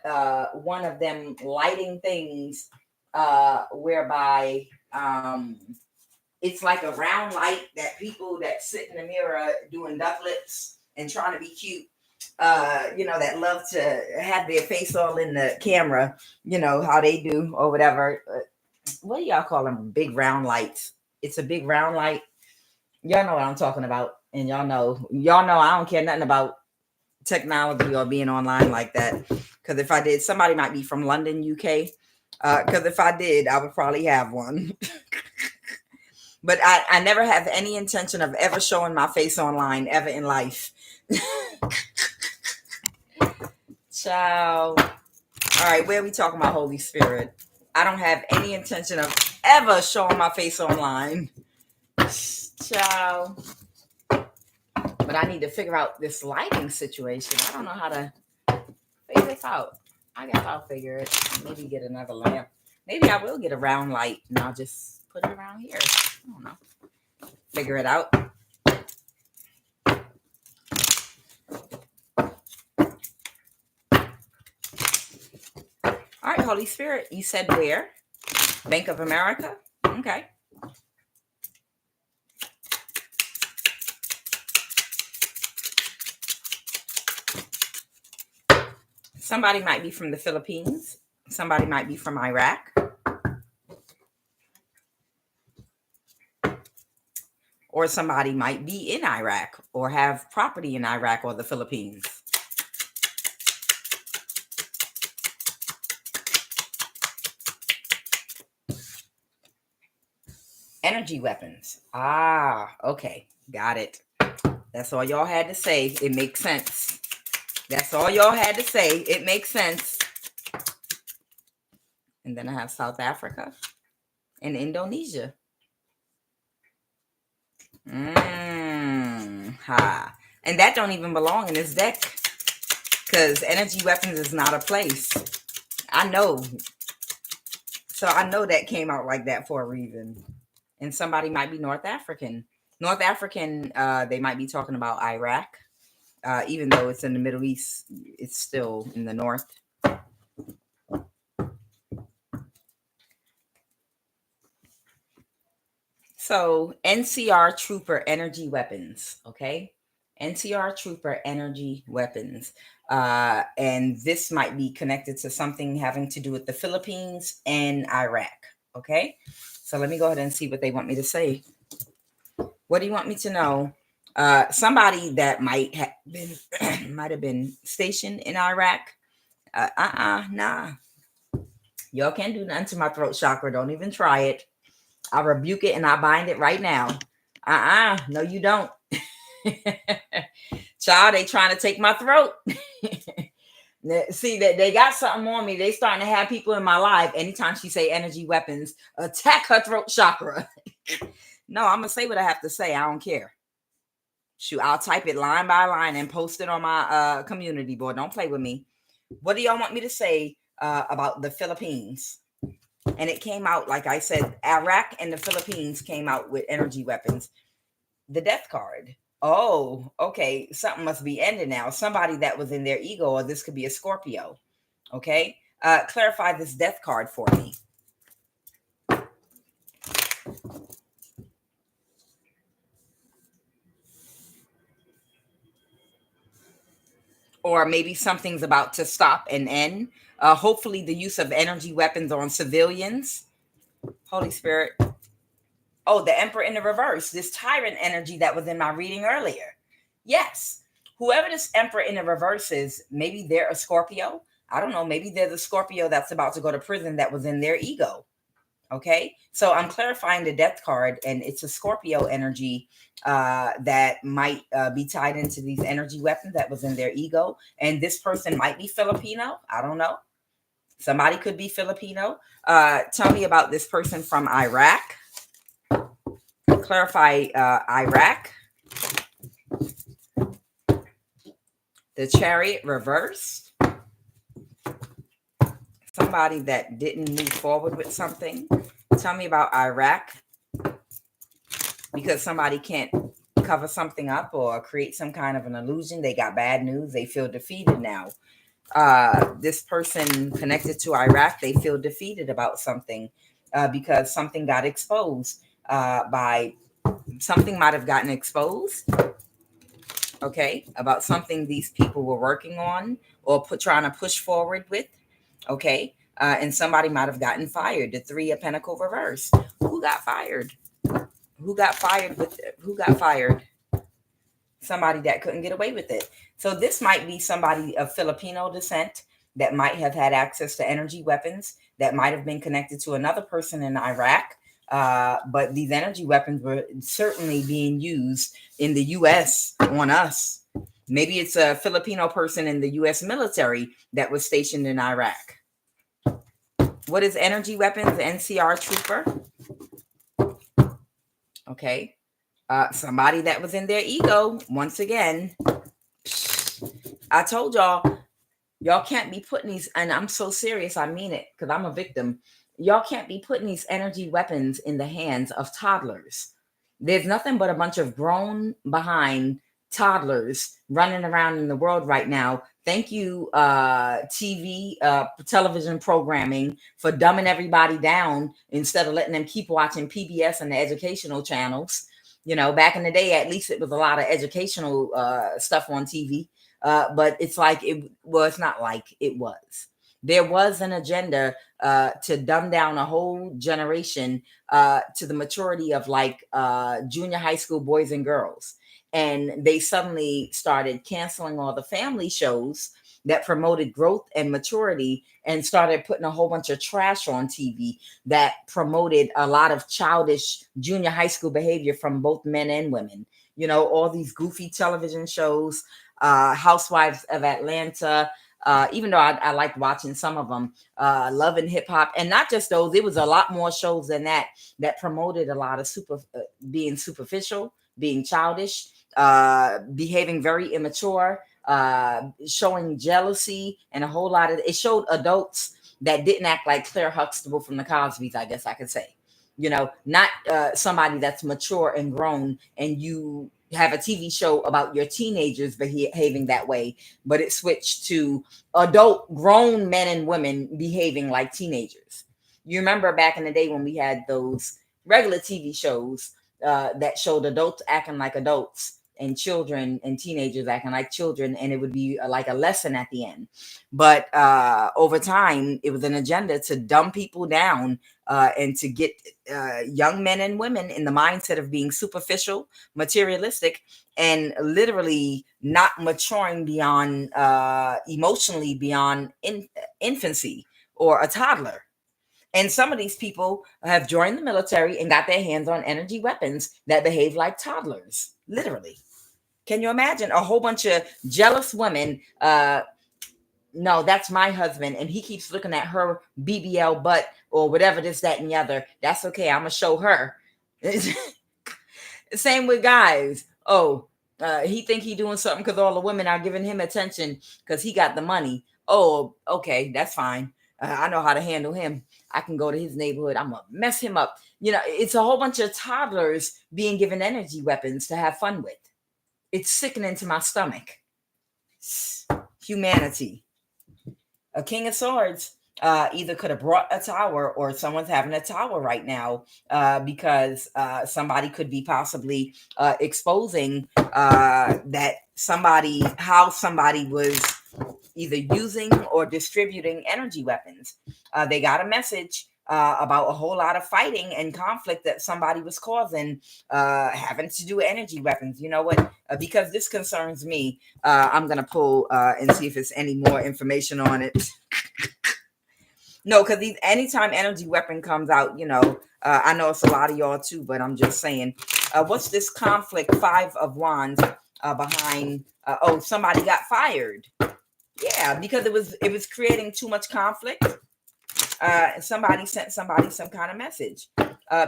one of them lighting things whereby it's like a round light that people that sit in the mirror doing duck lips and trying to be cute, that love to have their face all in the camera, how they do or whatever. What do y'all call them? Big round lights. It's a big round light. Y'all know what I'm talking about. And y'all know I don't care nothing about technology or being online like that. Because if I did, somebody might be from London, UK. Because if I did, I would probably have one. But I never have any intention of ever showing my face online ever in life. Ciao. All right, where are we talking about Holy Spirit? I don't have any intention of ever showing my face online. Ciao. But I need to figure out this lighting situation. I don't know how to figure this out. I guess I'll figure it. Maybe get another lamp. Maybe I will get a round light and I'll just put it around here. I don't know. Figure it out. All right, Holy Spirit, you said where? Bank of America? Okay. Somebody might be from the Philippines. Somebody might be from Iraq. Or somebody might be in Iraq or have property in Iraq or the Philippines. Energy weapons. Okay. Got it. That's all y'all had to say. It makes sense. That's all y'all had to say. It makes sense. And then I have South Africa and Indonesia. And that don't even belong in this deck. Because energy weapons is not a place. I know. So I know that came out like that for a reason. And somebody might be North African. North African, they might be talking about Iraq. Even though it's in the Middle East, it's still in the north. So NCR Trooper energy weapons, okay? NCR Trooper energy weapons. And this might be connected to something having to do with the Philippines and Iraq, okay? So let me go ahead and see what they want me to say. What do you want me to know? Somebody that might have been stationed in Iraq. Nah. Y'all can't do nothing to my throat chakra. Don't even try it. I rebuke it and I bind it right now. No, you don't. Child, they trying to take my throat. See that they got something on me. They starting to have people in my life. Anytime she say energy weapons, attack her throat chakra. No, I'm gonna say what I have to say. I don't care. Shoot, I'll type it line by line and post it on my community board. Don't play with me. What do y'all want me to say about the Philippines? And it came out, like I said, Iraq and the Philippines came out with energy weapons. The death card. Oh, okay. Something must be ending now. Somebody that was in their ego, or this could be a Scorpio. Okay. Clarify this death card for me. Or maybe something's about to stop and end. Hopefully the use of energy weapons on civilians. Holy Spirit. Oh, the Emperor in the reverse. This tyrant energy that was in my reading earlier. Yes. Whoever this Emperor in the reverse is, maybe they're a Scorpio. I don't know. Maybe they're the Scorpio that's about to go to prison that was in their ego. Okay. So I'm clarifying the death card, and it's a Scorpio energy that might be tied into these energy weapons that was in their ego. And this person might be Filipino. I don't know. Somebody could be Filipino. Tell me about this person from Iraq. Clarify Iraq. The Chariot reversed. Somebody that didn't move forward with something. Tell me about Iraq. Because somebody can't cover something up or create some kind of an illusion. They got bad news. They feel defeated now. This person connected to Iraq, they feel defeated about something because something got exposed by something might have gotten exposed, okay, about something these people were working on or trying to push forward with, okay, and somebody might have gotten fired. The Three of Pentacles reverse. Who got fired? Who got fired with who got fired? Somebody that couldn't get away with it. So this might be somebody of Filipino descent that might have had access to energy weapons, that might have been connected to another person in Iraq. But these energy weapons were certainly being used in the U.S. on us. Maybe it's a Filipino person in the U.S. military that was stationed in Iraq. What is energy weapons? NCR trooper. Okay. Somebody that was in their ego. Once again, I told y'all can't be putting these, and I'm so serious, I mean it, because I'm a victim. Y'all can't be putting these energy weapons in the hands of toddlers. There's nothing but a bunch of grown behind toddlers running around in the world right now. Thank you, television programming, for dumbing everybody down instead of letting them keep watching PBS and the educational channels. You know, back in the day, at least it was a lot of educational stuff on TV. But it's like it's not like it was. There was an agenda to dumb down a whole generation to the maturity of like junior high school boys and girls. And they suddenly started canceling all the family shows that promoted growth and maturity and started putting a whole bunch of trash on TV that promoted a lot of childish junior high school behavior from both men and women. You know, all these goofy television shows, Housewives of Atlanta, even though I liked watching some of them, Love and Hip Hop, and not just those. It was a lot more shows than that promoted a lot of being superficial, being childish, behaving very immature, showing jealousy, and a whole lot of it showed adults that didn't act like Claire Huxtable from the Cosbys, I guess I could say. You know, not somebody that's mature and grown, and you have a TV show about your teenagers behaving that way, but it switched to adult grown men and women behaving like teenagers. You remember back in the day when we had those regular TV shows that showed adults acting like adults and children and teenagers acting like children, and it would be like a lesson at the end. But over time, it was an agenda to dumb people down and to get young men and women in the mindset of being superficial, materialistic, and literally not maturing beyond emotionally beyond infancy or a toddler. And some of these people have joined the military and got their hands on energy weapons that behave like toddlers, literally. Can you imagine a whole bunch of jealous women? No, that's my husband, and he keeps looking at her BBL butt or whatever this, that, and the other. That's okay. I'm gonna show her. Same with guys. Oh, he think he doing something because all the women are giving him attention because he got the money. Oh, okay, that's fine. I know how to handle him. I can go to his neighborhood. I'm gonna mess him up. You know, it's a whole bunch of toddlers being given energy weapons to have fun with. It's sickening to my stomach. Humanity. A King of Swords either could have brought a tower, or someone's having a tower right now because somebody could be possibly exposing that how somebody was either using or distributing energy weapons. They got a message about a whole lot of fighting and conflict that somebody was causing, having to do with energy weapons. You know what? Because this concerns me, I'm going to pull and see if there's any more information on it. No, because anytime energy weapon comes out, you know, I know it's a lot of y'all too, but I'm just saying, what's this conflict? 5 of Wands behind, somebody got fired. Yeah, because it was creating too much conflict. Somebody sent somebody some kind of message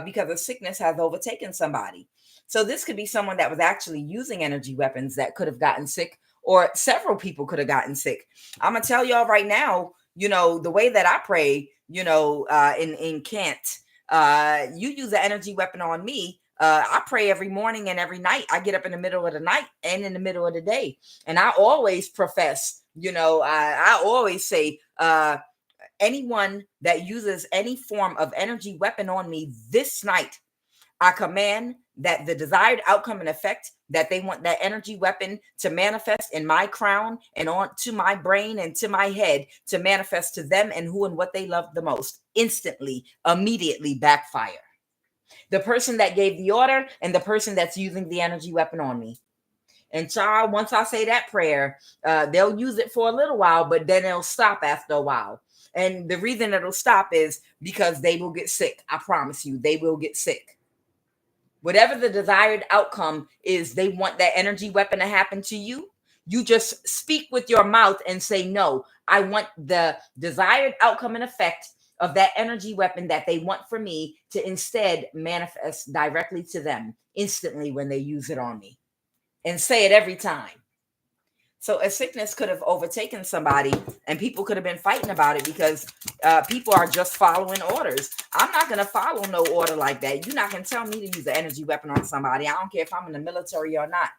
because a sickness has overtaken somebody. So this could be someone that was actually using energy weapons that could have gotten sick, or several people could have gotten sick. I'm gonna tell y'all right now, you know, the way that I pray, you know, in Kent, you use an energy weapon on me, I pray every morning and every night. I get up in the middle of the night and in the middle of the day. And I always profess, I always say, anyone that uses any form of energy weapon on me this night, I command that the desired outcome and effect that they want that energy weapon to manifest in my crown and on to my brain and to my head, to manifest to them and who and what they love the most, instantly, immediately backfire. The person that gave the order and the person that's using the energy weapon on me. And child, once I say that prayer, they'll use it for a little while, but then it'll stop after a while. And the reason it'll stop is because they will get sick. I promise you, they will get sick. Whatever the desired outcome is, they want that energy weapon to happen to you. You just speak with your mouth and say, no, I want the desired outcome and effect of that energy weapon that they want for me to instead manifest directly to them instantly when they use it on me. And say it every time. So a sickness could have overtaken somebody and people could have been fighting about it because people are just following orders. I'm not going to follow no order like that. You're not going to tell me to use an energy weapon on somebody. I don't care if I'm in the military or not.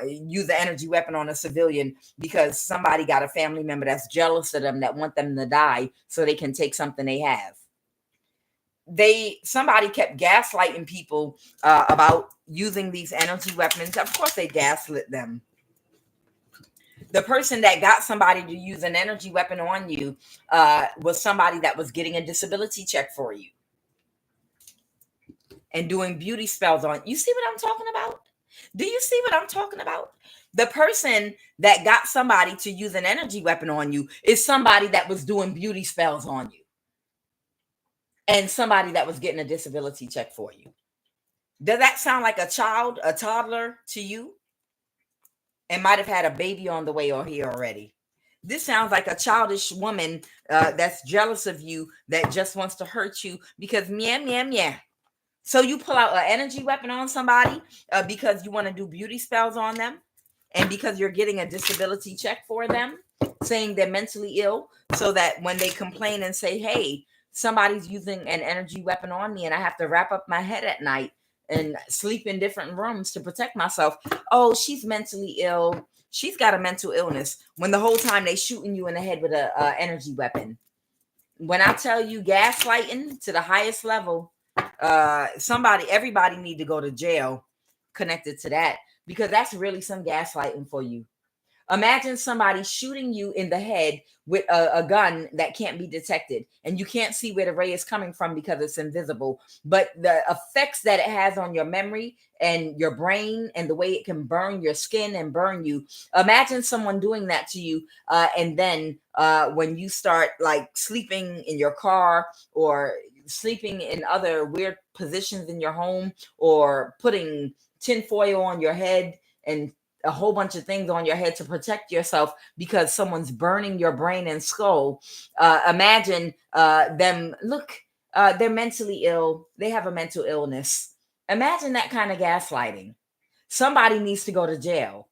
Use an energy weapon on a civilian because somebody got a family member that's jealous of them, that want them to die so they can take something they have. Somebody kept gaslighting people about using these energy weapons. Of course they gaslit them. The person that got somebody to use an energy weapon on you was somebody that was getting a disability check for you and doing beauty spells on you. See what I'm talking about? Do you see what I'm talking about? The person that got somebody to use an energy weapon on you is somebody that was doing beauty spells on you and somebody that was getting a disability check for you. Does that sound like a child, a toddler to you? And might have had a baby on the way or here already. This sounds like a childish woman that's jealous of you, that just wants to hurt you because meow. So you pull out an energy weapon on somebody because you want to do beauty spells on them and because you're getting a disability check for them, saying they're mentally ill, so that when they complain and say, hey, somebody's using an energy weapon on me and I have to wrap up my head at night and sleep in different rooms to protect myself. Oh, she's mentally ill. She's got a mental illness. When the whole time they shooting you in the head with a energy weapon. When I tell you gaslighting to the highest level, everybody need to go to jail connected to that, because that's really some gaslighting for you. Imagine somebody shooting you in the head with a gun that can't be detected, and you can't see where the ray is coming from because it's invisible. But the effects that it has on your memory and your brain and the way it can burn your skin and burn you. Imagine someone doing that to you. And then when you start like sleeping in your car or sleeping in other weird positions in your home or putting tinfoil on your head and a whole bunch of things on your head to protect yourself because someone's burning your brain and skull. Imagine them, they're mentally ill. They have a mental illness. Imagine that kind of gaslighting. Somebody needs to go to jail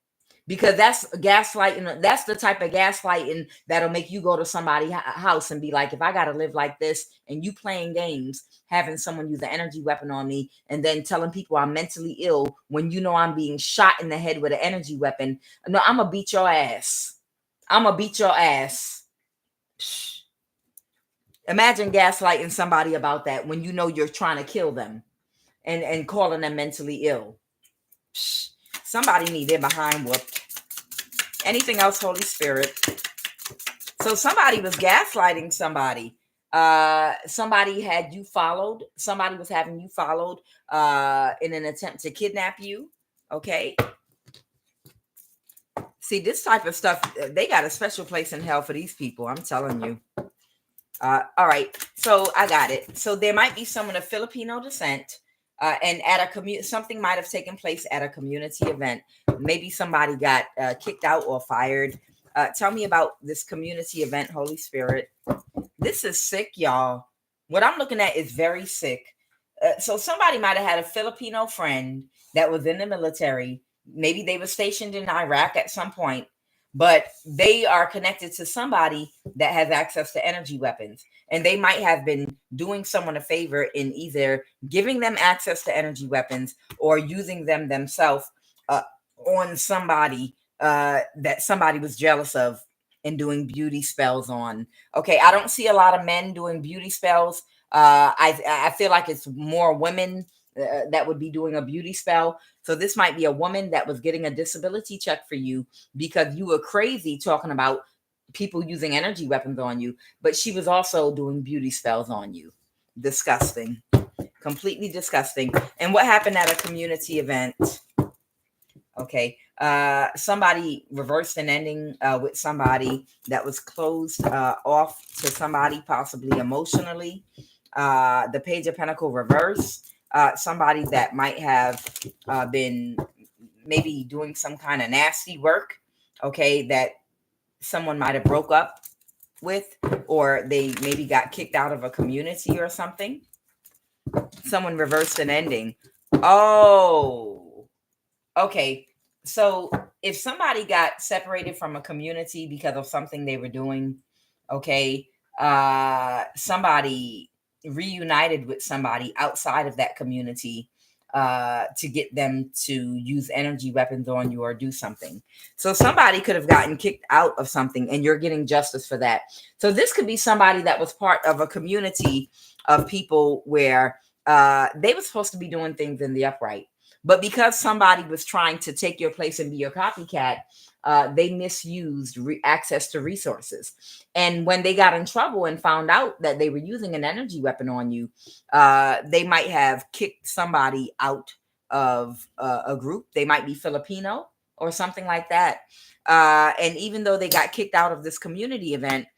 because that's gaslighting. That's the type of gaslighting that'll make you go to somebody's house and be like, if I got to live like this and you playing games, having someone use an energy weapon on me and then telling people I'm mentally ill when you know I'm being shot in the head with an energy weapon. No, I'm going to beat your ass. I'm going to beat your ass. Psh. Imagine gaslighting somebody about that when you know you're trying to kill them and calling them mentally ill. Psh. Somebody need their behind whooped. Anything else, Holy Spirit? So somebody was gaslighting somebody. Somebody had you followed. Somebody was having you followed in an attempt to kidnap you. Okay. See, this type of stuff, they got a special place in hell for these people. I'm telling you. All right. So I got it. So there might be someone of Filipino descent. And at a something might have taken place at a community event. Maybe somebody got kicked out or fired. Tell me about this community event, Holy Spirit. This is sick, y'all. What I'm looking at is very sick. So somebody might have had a Filipino friend that was in the military. Maybe they were stationed in Iraq at some point, but they are connected to somebody that has access to energy weapons. And they might have been doing someone a favor in either giving them access to energy weapons or using them themselves on somebody that somebody was jealous of and doing beauty spells on. Okay, I don't see a lot of men doing beauty spells. I feel like it's more women that would be doing a beauty spell. So this might be a woman that was getting a disability check for you because you were crazy talking about people using energy weapons on you, but she was also doing beauty spells on you. Disgusting. Completely disgusting. And what happened at a community event? Okay. Somebody reversed an ending with somebody that was closed off to somebody, possibly emotionally. The Page of Pentacle reverse. Somebody that might have been maybe doing some kind of nasty work. Okay. That someone might have broke up with, or they maybe got kicked out of a community or something. Someone reversed an ending. Oh, okay. So if somebody got separated from a community because of something they were doing, okay, somebody reunited with somebody outside of that community to get them to use energy weapons on you or do something. So somebody could have gotten kicked out of something and you're getting justice for that. So this could be somebody that was part of a community of people where they were supposed to be doing things in the upright. But because somebody was trying to take your place and be your copycat, they misused access to resources. And when they got in trouble and found out that they were using an energy weapon on you, they might have kicked somebody out of a group. They might be Filipino or something like that. And even though they got kicked out of this community event,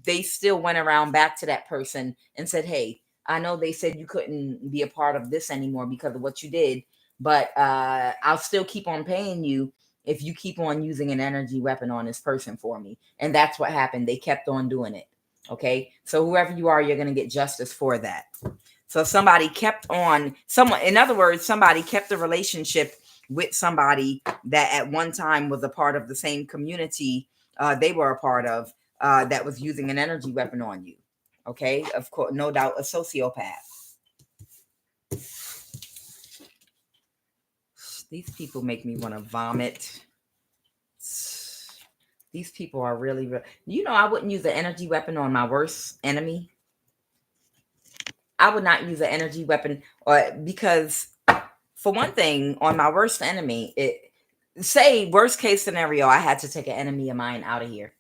they still went around back to that person and said, hey, I know they said you couldn't be a part of this anymore because of what you did, but I'll still keep on paying you if you keep on using an energy weapon on this person for me. And that's what happened. They kept on doing it. Okay. So whoever you are, you're going to get justice for that. So somebody kept on, someone, in other words, somebody kept the relationship with somebody that at one time was a part of the same community they were a part of that was using an energy weapon on you. Okay, of course, no doubt, a sociopath. These people make me want to vomit. These people are really, I wouldn't use an energy weapon on my worst enemy. I would not use an energy weapon because, for one thing, on my worst enemy, say worst case scenario, I had to take an enemy of mine out of here.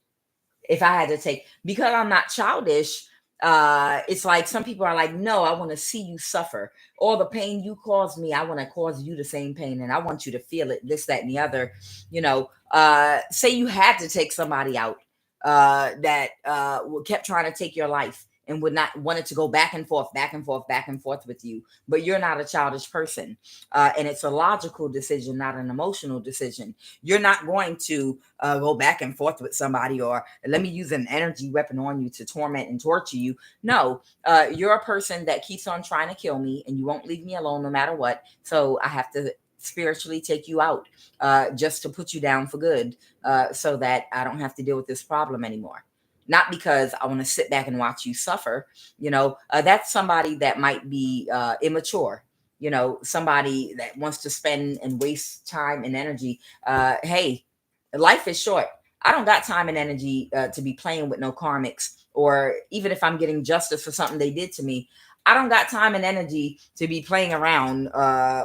If I had to take, because I'm not childish, it's like some people are like, no, I want to see you suffer. All the pain you caused me, I want to cause you the same pain, and I want you to feel it, this, that, and the other. Say you had to take somebody out that kept trying to take your life and would not wanted to go back and forth, back and forth, back and forth with you, but you're not a childish person, and it's a logical decision, not an emotional decision. You're not going to go back and forth with somebody or let me use an energy weapon on you to torment and torture you. No, you're a person that keeps on trying to kill me and you won't leave me alone no matter what. So I have to spiritually take you out just to put you down for good so that I don't have to deal with this problem anymore. Not because I want to sit back and watch you suffer. That's somebody that might be immature. Somebody that wants to spend and waste time and energy. Hey, life is short. I don't got time and energy to be playing with no karmics, or even if I'm getting justice for something they did to me, I don't got time and energy to be playing around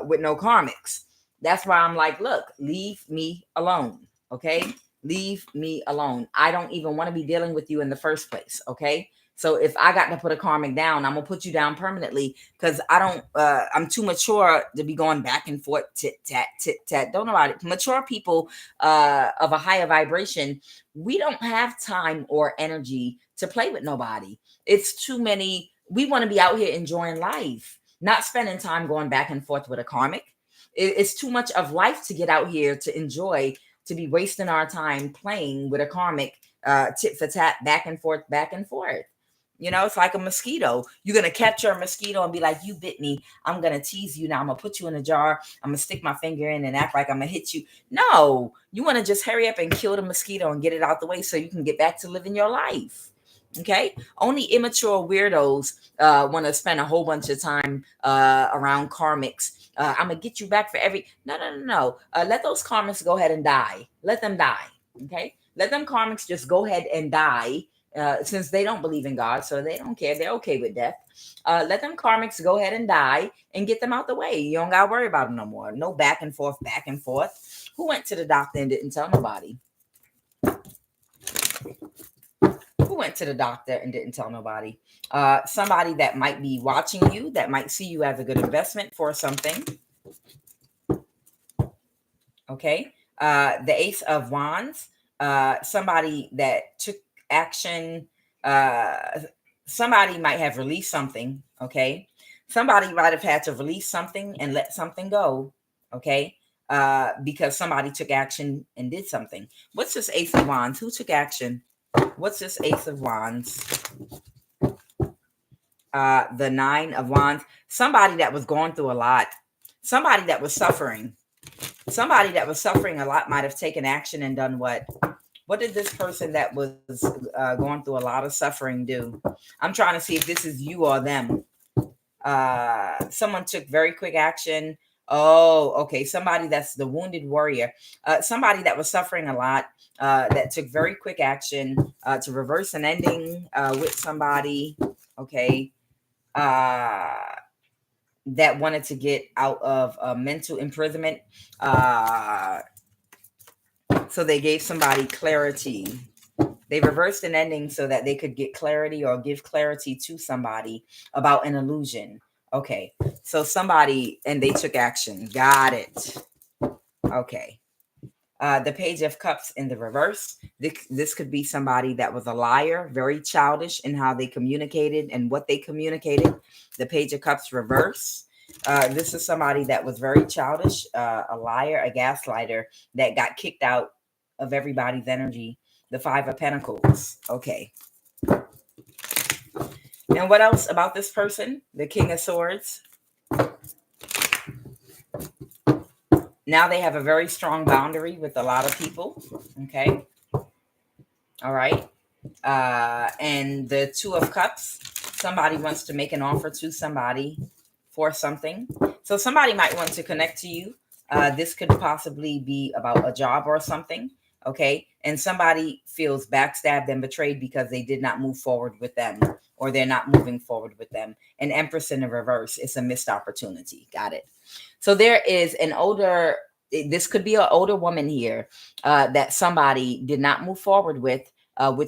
with no karmics. That's why I'm like, look, leave me alone. Okay. Leave me alone. I don't even want to be dealing with you in the first place. Okay. So if I got to put a karmic down, I'm gonna put you down permanently because I'm too mature to be going back and forth, tit tat, tit tat. Don't know about it. Mature people of a higher vibration, we don't have time or energy to play with nobody. It's too many. We want to be out here enjoying life, not spending time going back and forth with a karmic. It's too much of life to get out here to enjoy, to be wasting our time playing with a karmic tit for tat, back and forth, back and forth. You know, it's like a mosquito. You're going to capture a mosquito and be like, you bit me. I'm going to tease you. Now I'm going to put you in a jar. I'm going to stick my finger in and act like I'm going to hit you. No, you want to just hurry up and kill the mosquito and get it out the way so you can get back to living your life. Okay. Only immature weirdos want to spend a whole bunch of time around karmics. I'm going to get you back for every. No. Let those karmics go ahead and die. Let them die. Okay. Let them karmics just go ahead and die. Since they don't believe in God, so they don't care. They're okay with death. Let them karmics go ahead and die and get them out the way. You don't got to worry about them no more. No back and forth, back and forth. Who went to the doctor and didn't tell nobody? Who went to the doctor and didn't tell nobody? Somebody that might be watching you, that might see you as a good investment for something. Okay. The Ace of Wands. Somebody that took action. Somebody might have released something. Okay. Somebody might have had to release something and let something go. Okay. Because somebody took action and did something. What's this Ace of Wands? Who took action? What's this Ace of Wands? The Nine of Wands. Somebody that was going through a lot. Somebody that was suffering. Somebody that was suffering a lot might have taken action and done what? What did this person that was going through a lot of suffering do? I'm trying to see if this is you or them. Someone took very quick action. Oh, okay. Somebody that's the wounded warrior. Somebody that was suffering a lot that took very quick action to reverse an ending with somebody. Okay. That wanted to get out of mental imprisonment. So they gave somebody clarity. They reversed an ending so that they could get clarity or give clarity to somebody about an illusion. Okay. So somebody, and they took action. Got it. Okay. The Page of Cups in the reverse. This could be somebody that was a liar, very childish in how they communicated and what they communicated. The Page of Cups reverse. This is somebody that was very childish, a liar, a gaslighter that got kicked out of everybody's energy. The Five of Pentacles. Okay. And what else about this person? The King of Swords. Now they have a very strong boundary with a lot of people. Okay. All right. And the Two of Cups. Somebody wants to make an offer to somebody for something. So somebody might want to connect to you. This could possibly be about a job or something. Okay. And somebody feels backstabbed and betrayed because they did not move forward with them, or they're not moving forward with them. An Empress in the reverse. It's a missed opportunity. Got it. So there is an older, this could be an older woman here that somebody did not move forward with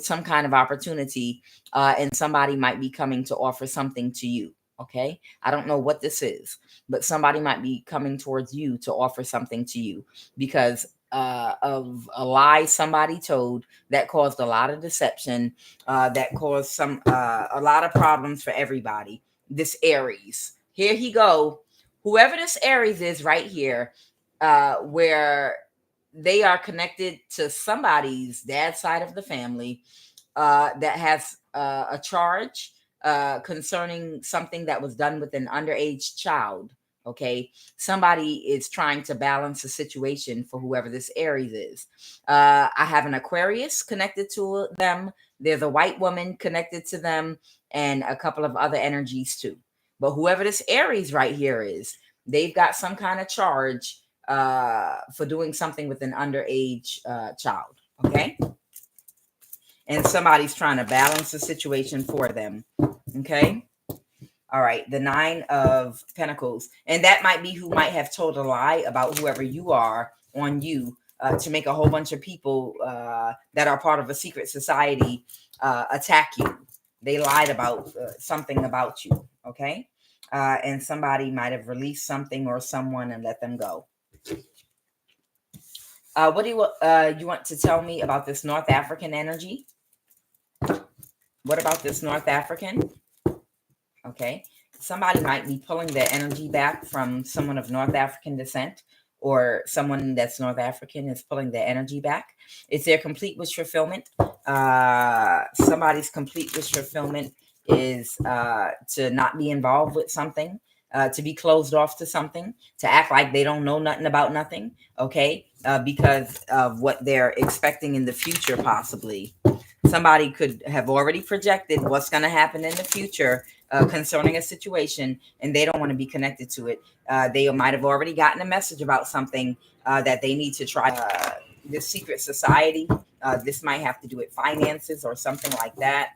some kind of opportunity. And somebody might be coming to offer something to you. Okay. I don't know what this is, but somebody might be coming towards you to offer something to you because of a lie somebody told that caused a lot of deception, that caused a lot of problems for everybody. This Aries, here he go. Whoever this Aries is right here, where they are connected to somebody's dad's side of the family that has a charge concerning something that was done with an underage child. Okay. Somebody is trying to balance the situation for whoever this Aries is. I have an Aquarius connected to them. There's a white woman connected to them and a couple of other energies too. But whoever this Aries right here is, they've got some kind of charge for doing something with an underage child. Okay. And somebody's trying to balance the situation for them. Okay. All right. The Nine of Pentacles. And that might be who might have told a lie about whoever you are on you to make a whole bunch of people that are part of a secret society attack you. They lied about something about you. Okay. And somebody might have released something or someone and let them go. What do you want to tell me about this North African energy? What about this North African? Okay. Somebody might be pulling their energy back from someone of North African descent, or someone that's North African is pulling their energy back. It's their complete wish fulfillment. Somebody's complete wish fulfillment is to not be involved with something, to be closed off to something, to act like they don't know nothing about nothing, okay? Because of what they're expecting in the future, possibly. Somebody could have already projected what's going to happen in the future concerning a situation, and they don't want to be connected to it. They might have already gotten a message about something that they need to try. This secret society, this might have to do with finances or something like that.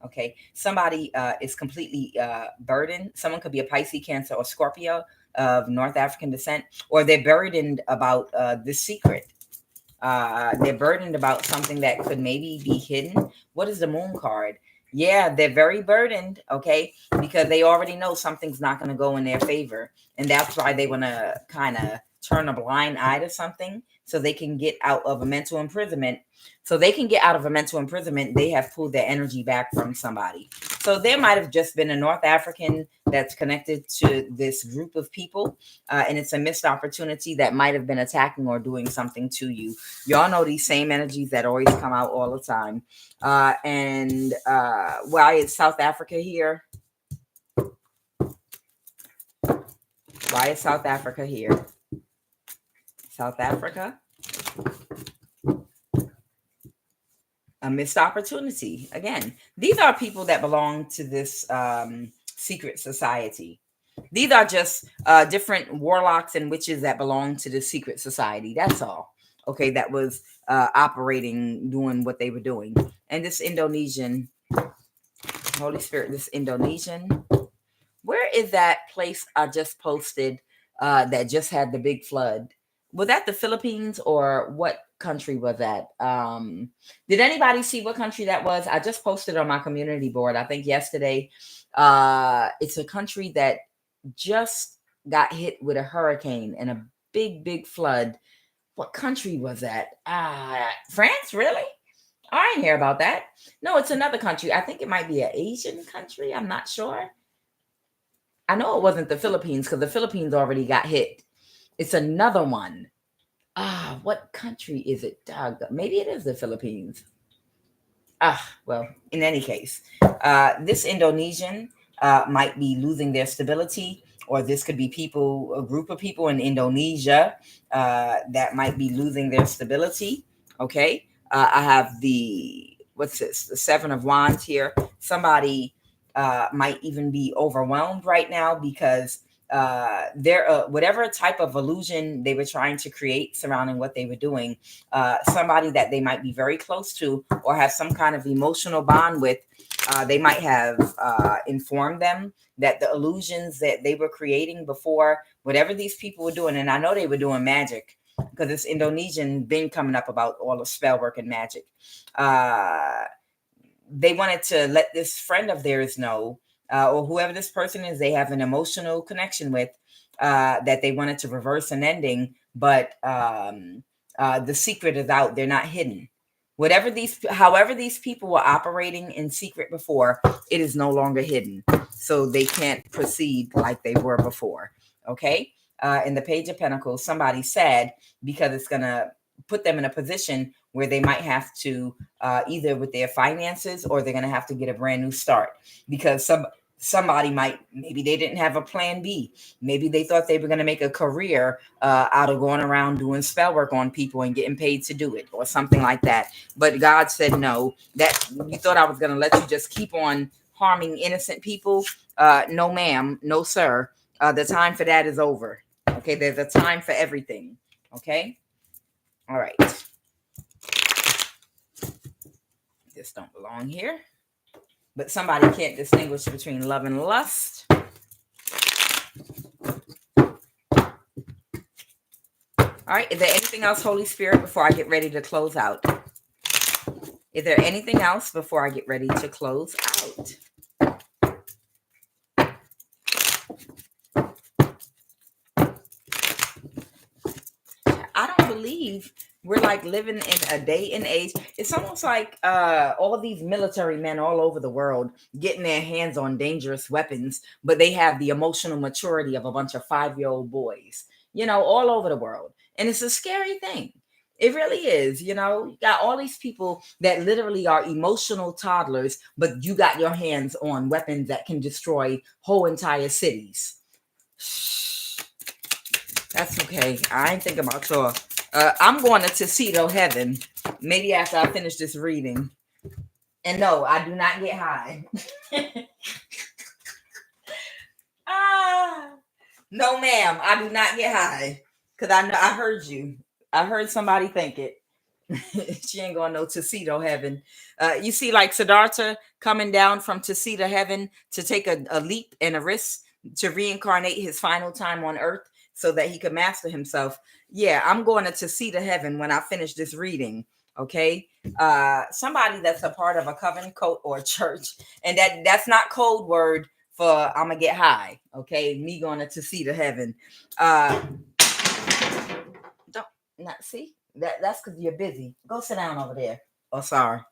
Okay, somebody is completely burdened. Someone could be a Pisces, Cancer, or Scorpio of North African descent, or they're burdened about this secret. They're burdened about something that could maybe be hidden. What is the moon card? Yeah, they're very burdened, okay, because they already know something's not going to go in their favor. And that's why they want to kind of turn a blind eye to something so they can get out of a mental imprisonment. They have pulled their energy back from somebody. So there might have just been a North African that's connected to this group of people, and it's a missed opportunity that might have been attacking or doing something to you. Y'all know these same energies that always come out all the time. And why is South Africa here? Why is South Africa here? South Africa? A missed opportunity. Again, these are people that belong to this secret society. These are just different warlocks and witches that belong to the secret society. That's all. Okay, that was operating, doing what they were doing. And this Indonesian, Holy Spirit, this Indonesian, where is that place I just posted that just had the big flood? Was that the Philippines, or what country was that? Did anybody see what country that was? I just posted on my community board, I think yesterday. It's a country that just got hit with a hurricane and a big flood. What country was that? France, really? I didn't hear about that. No, it's another country. I think it might be an Asian country. I'm not sure. I know it wasn't the Philippines because the Philippines already got hit. It's another one. What country is it, Doug? Maybe it is the Philippines. Well, in any case, this Indonesian might be losing their stability, or this could be people, a group of people in Indonesia that might be losing their stability. Okay. I have what's this? The Seven of Wands here. Somebody might even be overwhelmed right now because they're whatever type of illusion they were trying to create surrounding what they were doing, somebody that they might be very close to or have some kind of emotional bond with, they might have informed them that the illusions that they were creating before, whatever these people were doing, and I know they were doing magic because this Indonesian been coming up about all of spell work and magic. They wanted to let this friend of theirs know, or whoever this person is, they have an emotional connection with, that they wanted to reverse an ending, but the secret is out. They're not hidden. However these people were operating in secret before, it is no longer hidden. So they can't proceed like they were before. Okay. In the Page of Pentacles, somebody's sad because it's going to put them in a position where they might have to either with their finances, or they're going to have to get a brand new start because somebody maybe they didn't have a plan B. Maybe they thought they were going to make a career out of going around doing spell work on people and getting paid to do it or something like that. But God said, no, that you thought I was going to let you just keep on harming innocent people. No, ma'am. No, sir. The time for that is over. Okay. There's a time for everything. Okay. All right. This don't belong here. But somebody can't distinguish between love and lust. All right. Is there anything else, Holy Spirit, before I get ready to close out? Is there anything else before I get ready to close out? I don't believe we're like living in a day and age. It's almost like all these military men all over the world getting their hands on dangerous weapons, but they have the emotional maturity of a bunch of 5-year-old boys, all over the world. And it's a scary thing. It really is. You know, you got all these people that literally are emotional toddlers, but you got your hands on weapons that can destroy whole entire cities. That's okay. I ain't thinking about y'all. I'm going to Tuxedo Heaven. Maybe after I finish this reading. And no, I do not get high. Ah, no, ma'am, I do not get high. Cause I know I heard you. I heard somebody think it. She ain't going no Tuxedo Heaven. You see, like Siddhartha coming down from Tuxedo Heaven to take a leap and a risk to reincarnate his final time on Earth so that he could master himself. Yeah, I'm going to Tuxedo Heaven when I finish this reading. Okay, somebody that's a part of a coven, cult, or church, and that's not code word for I'm gonna get high. Okay, me going to Tuxedo Heaven. Don't not see that's because you're busy. Go sit down over there. Oh, sorry.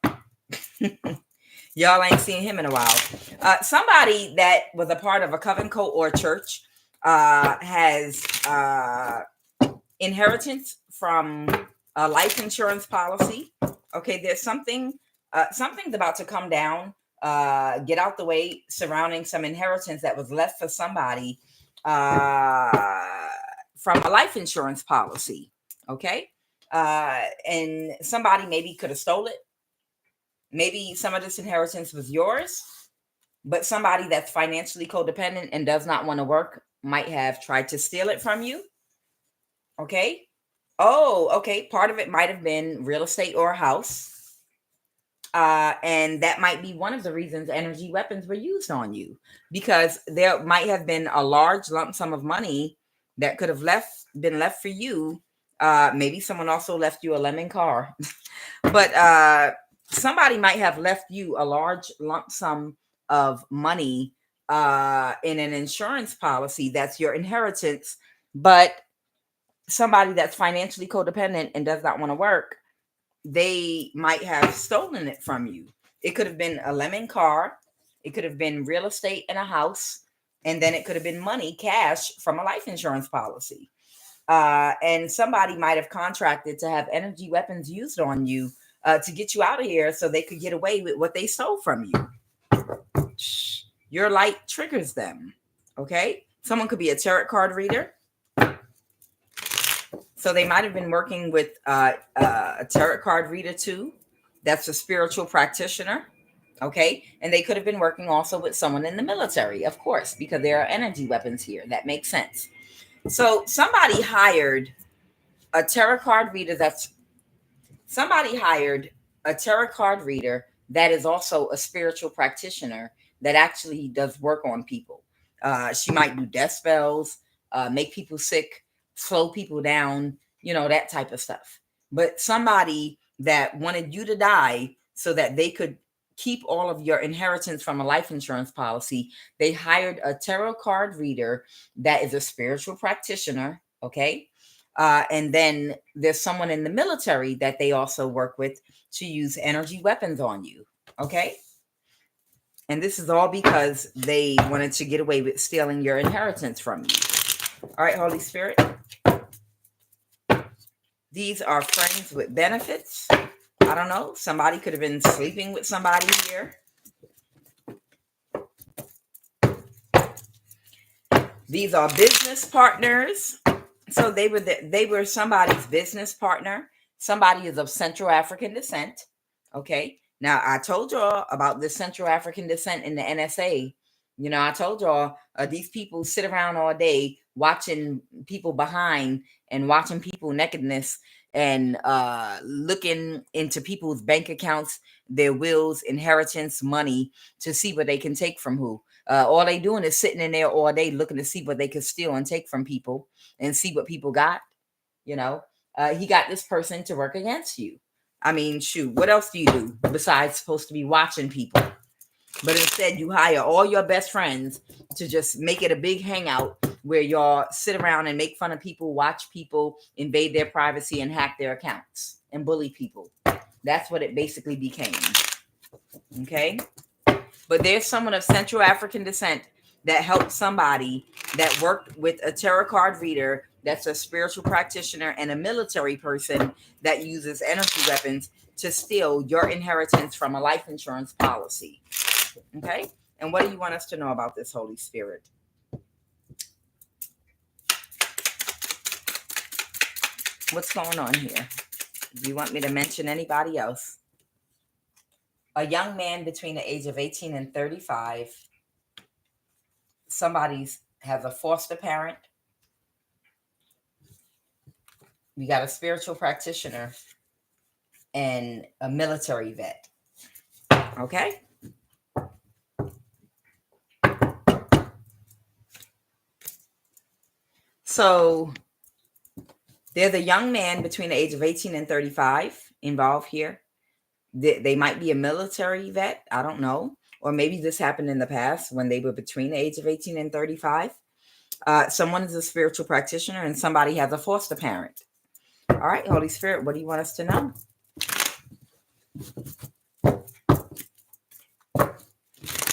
Y'all ain't seen him in a while. Somebody that was a part of a coven, cult, or church has inheritance from a life insurance policy. Okay, there's something's about to come down, get out the way, surrounding some inheritance that was left for somebody from a life insurance policy. Okay, and somebody maybe could have stole it. Maybe some of this inheritance was yours, but somebody that's financially codependent and does not want to work might have tried to steal it from you. Okay. Oh, okay. Part of it might have been real estate or a house. And that might be one of the reasons energy weapons were used on you, because there might have been a large lump sum of money that could have been left for you. Maybe someone also left you a lemon car, but somebody might have left you a large lump sum of money in an insurance policy that's your inheritance, but somebody that's financially codependent and does not want to work, they might have stolen it from you. It could have been a lemon car, it could have been real estate and a house, and then it could have been money, cash from a life insurance policy. And somebody might have contracted to have energy weapons used on you to get you out of here so they could get away with what they stole from you. Your light triggers them. Okay? Someone could be a tarot card reader. So they might have been working with a tarot card reader too. That's a spiritual practitioner. Okay. And they could have been working also with someone in the military, of course, because there are energy weapons here. That makes sense. So somebody hired a tarot card reader that is also a spiritual practitioner that actually does work on people. She might do death spells, make people sick, slow people down, that type of stuff. But somebody that wanted you to die so that they could keep all of your inheritance from a life insurance policy, they hired a tarot card reader that is a spiritual practitioner. Okay. And then there's someone in the military that they also work with to use energy weapons on you. Okay. And this is all because they wanted to get away with stealing your inheritance from you. All right, Holy Spirit. These are friends with benefits. I don't know. Somebody could have been sleeping with somebody here. These are business partners. So they were somebody's business partner. Somebody is of Central African descent. Okay. Now, I told y'all about this Central African descent in the NSA. I told y'all these people sit around all day watching people behind and watching people nakedness and looking into people's bank accounts, their wills, inheritance, money to see what they can take from who. All they doing is sitting in there all day looking to see what they could steal and take from people and see what people got. He got this person to work against you. I mean, shoot, what else do you do besides supposed to be watching people? But instead, you hire all your best friends to just make it a big hangout where y'all sit around and make fun of people, watch people, invade their privacy, and hack their accounts and bully people. That's what it basically became. Okay? But there's someone of Central African descent that helped somebody that worked with a tarot card reader that's a spiritual practitioner and a military person that uses energy weapons to steal your inheritance from a life insurance policy. Okay? And what do you want us to know about this, Holy Spirit? What's going on here? Do you want me to mention anybody else? A young man between the age of 18 and 35. Somebody has a foster parent. We got a spiritual practitioner and a military vet. Okay? So there's a young man between the age of 18 and 35 involved here. They might be a military vet. I don't know. Or maybe this happened in the past when they were between the age of 18 and 35. Someone is a spiritual practitioner and somebody has a foster parent. All right, Holy Spirit, what do you want us to know?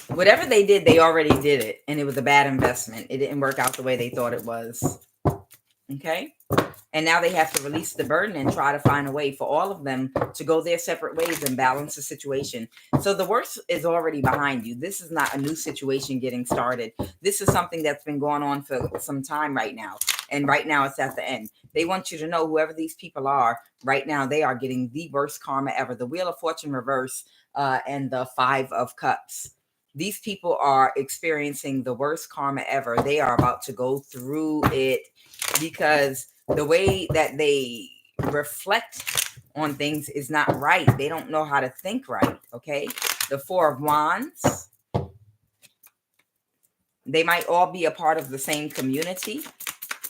Whatever they did, they already did it. And it was a bad investment. It didn't work out the way they thought it was. Okay? And now they have to release the burden and try to find a way for all of them to go their separate ways and balance the situation. So the worst is already behind you. This is not a new situation getting started. This is something that's been going on for some time right now. And right now it's at the end. They want you to know whoever these people are, right now they are getting the worst karma ever. The Wheel of Fortune reverse and the Five of Cups. These people are experiencing the worst karma ever. They are about to go through it because the way that they reflect on things is not right. They don't know how to think right, okay? The Four of Wands. They might all be a part of the same community.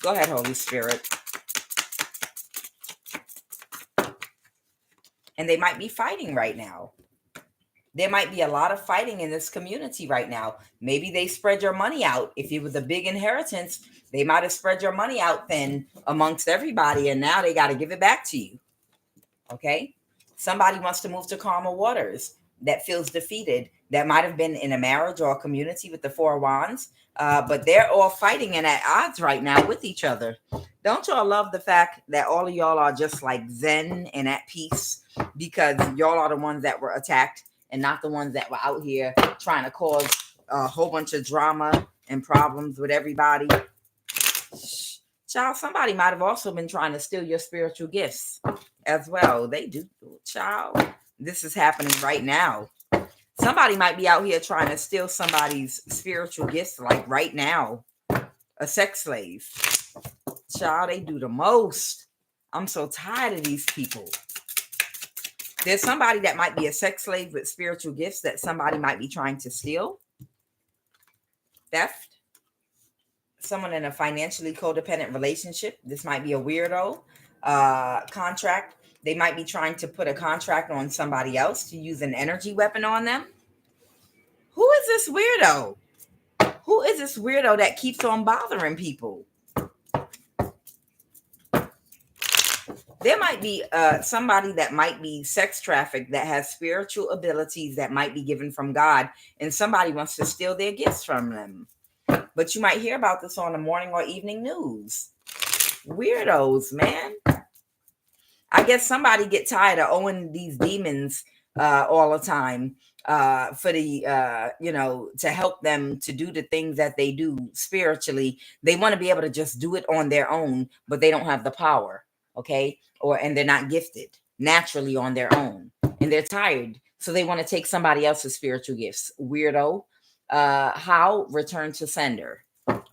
Go ahead, Holy Spirit. And they might be fighting right now. There might be a lot of fighting in this community right now. Maybe they spread your money out. If it was a big inheritance, they might have spread your money out thin amongst everybody, and now they got to give it back to you. Okay? Somebody wants to move to calmer waters that feels defeated. That might have been in a marriage or a community with the Four of Wands, but they're all fighting and at odds right now with each other. Don't y'all love the fact that all of y'all are just like zen and at peace because y'all are the ones that were attacked and not the ones that were out here trying to cause a whole bunch of drama and problems with everybody? Child, somebody might have also been trying to steal your spiritual gifts as well. They do, child. This is happening right now. Somebody might be out here trying to steal somebody's spiritual gifts, like right now. A sex slave. Child, they do the most. I'm so tired of these people. There's somebody that might be a sex slave with spiritual gifts that somebody might be trying to steal. Theft. Someone in a financially codependent relationship. This might be a weirdo. Contract. They might be trying to put a contract on somebody else to use an energy weapon on them. Who is this weirdo? Who is this weirdo that keeps on bothering people? There might be somebody that might be sex trafficked that has spiritual abilities that might be given from God, and somebody wants to steal their gifts from them. But you might hear about this on the morning or evening news. Weirdos, man. I guess somebody get tired of owing these demons all the time for the, to help them to do the things that they do spiritually. They want to be able to just do it on their own, but they don't have the power. Okay. And they're not gifted naturally on their own, and they're tired. So they want to take somebody else's spiritual gifts. Weirdo. How? Return to sender.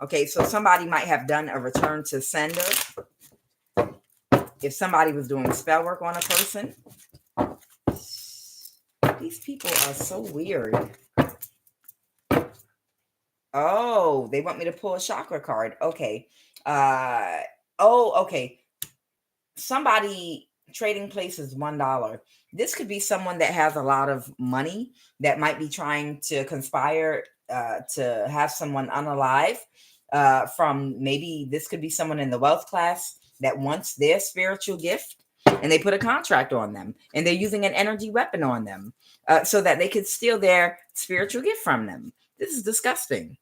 Okay. So somebody might have done a return to sender. If somebody was doing spell work on a person. These people are so weird. Oh, they want me to pull a chakra card. Okay. Okay. Somebody trading places $1. This could be someone that has a lot of money that might be trying to conspire to have someone unalive from, maybe this could be someone in the wealth class that wants their spiritual gift, and they put a contract on them, and they're using an energy weapon on them so that they could steal their spiritual gift from them. This is disgusting.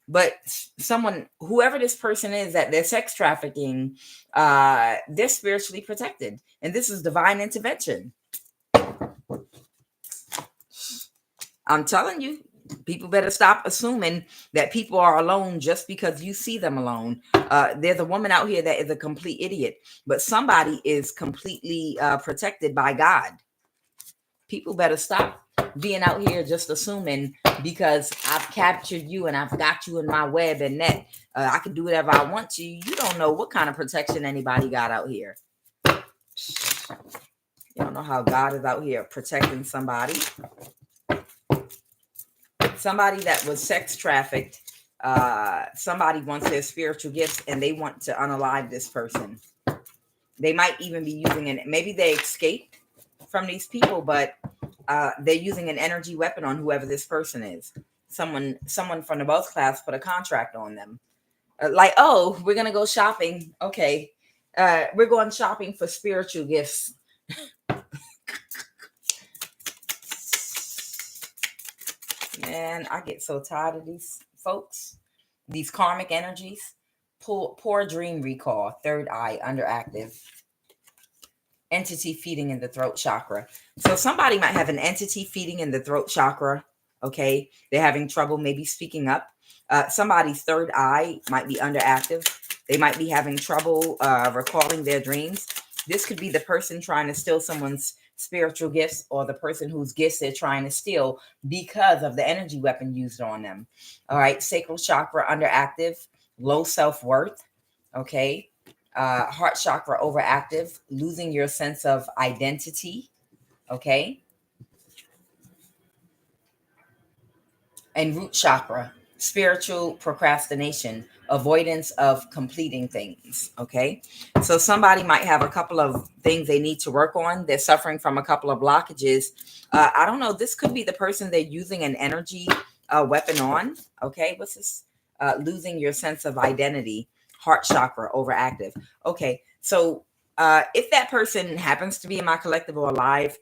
But someone, whoever this person is that they're sex trafficking, they're spiritually protected. And this is divine intervention. I'm telling you, people better stop assuming that people are alone just because you see them alone. There's a woman out here that is a complete idiot, but somebody is completely protected by God. People better stop being out here just assuming because I've captured you and I've got you in my web and net. I can do whatever I want to. You don't know what kind of protection anybody got out here. You don't know how God is out here protecting somebody. Somebody that was sex trafficked. Somebody wants their spiritual gifts and they want to unalive this person. They might even be using it. Maybe they escaped from these people, but they're using an energy weapon on whoever this person is. Someone from the both class put a contract on them. Like, oh, we're going to go shopping. Okay. We're going shopping for spiritual gifts. Man, I get so tired of these folks, these karmic energies. Poor dream recall, third eye underactive. Entity feeding in the throat chakra. So somebody might have an entity feeding in the throat chakra. Okay. They're having trouble maybe speaking up. Somebody's third eye might be underactive. They might be having trouble recalling their dreams. This could be the person trying to steal someone's spiritual gifts or the person whose gifts they're trying to steal because of the energy weapon used on them. All right. Sacral chakra underactive, low self-worth. Okay. Heart chakra overactive, losing your sense of identity. Okay. And root chakra, spiritual procrastination, avoidance of completing things. Okay. So somebody might have a couple of things they need to work on. They're suffering from a couple of blockages. I don't know. This could be the person they're using an energy weapon on. Okay. What's this? Losing your sense of identity. Heart chakra overactive. Okay. So if that person happens to be in my collective or alive,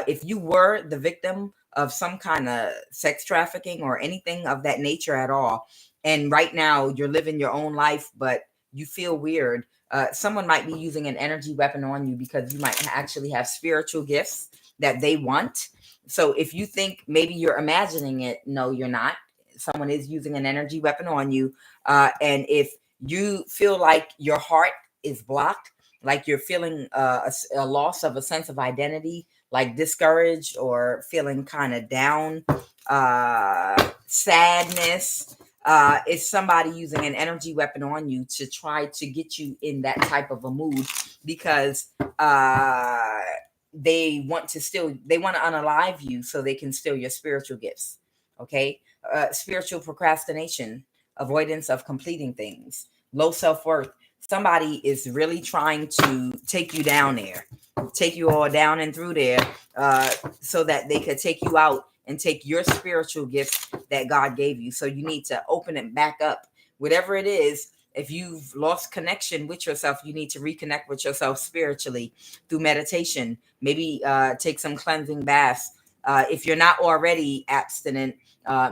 if you were the victim of some kind of sex trafficking or anything of that nature at all, and right now you're living your own life, but you feel weird, someone might be using an energy weapon on you because you might actually have spiritual gifts that they want. So if you think maybe you're imagining it, no, you're not. Someone is using an energy weapon on you. And if you feel like your heart is blocked, like you're feeling a loss of a sense of identity, like discouraged or feeling kind of down, sadness, it's somebody using an energy weapon on you to try to get you in that type of a mood because they want to unalive you so they can steal your spiritual gifts. Okay. Spiritual procrastination, avoidance of completing things, low self-worth. Somebody is really trying to take you down there, take you all down and through there, so that they could take you out and take your spiritual gifts that God gave you. So you need to open it back up. Whatever it is, if you've lost connection with yourself, you need to reconnect with yourself spiritually through meditation. Maybe take some cleansing baths. If you're not already abstinent,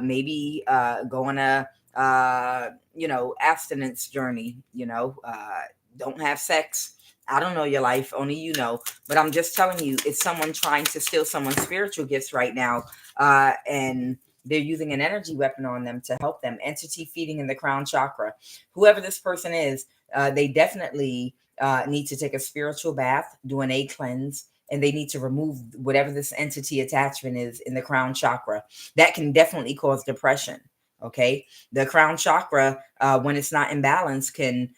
maybe go on a abstinence journey. Don't have sex. I don't know your life, only you know. But I'm just telling you, it's someone trying to steal someone's spiritual gifts right now, and they're using an energy weapon on them to help them. Entity feeding in the crown chakra. Whoever this person is, they definitely need to take a spiritual bath, do an A cleanse, and they need to remove whatever this entity attachment is in the crown chakra. That can definitely cause depression. Okay. The crown chakra, when it's not in balance, can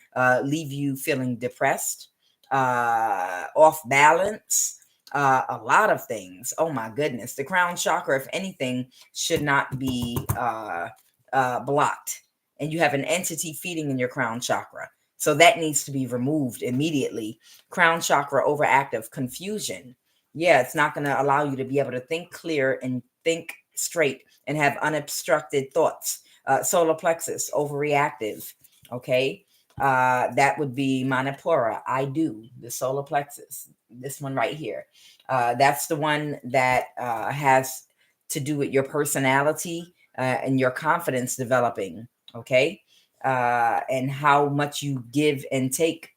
leave you feeling depressed, off balance, a lot of things. Oh my goodness. The crown chakra, if anything, should not be blocked. And you have an entity feeding in your crown chakra. So that needs to be removed immediately. Crown chakra overactive, confusion. Yeah, it's not going to allow you to be able to think clear and think straight and have unobstructed thoughts. Solar plexus, overreactive. Okay. That would be Manipura. I do, the solar plexus, this one right here. That's the one that has to do with your personality and your confidence developing. okay? And how much you give and take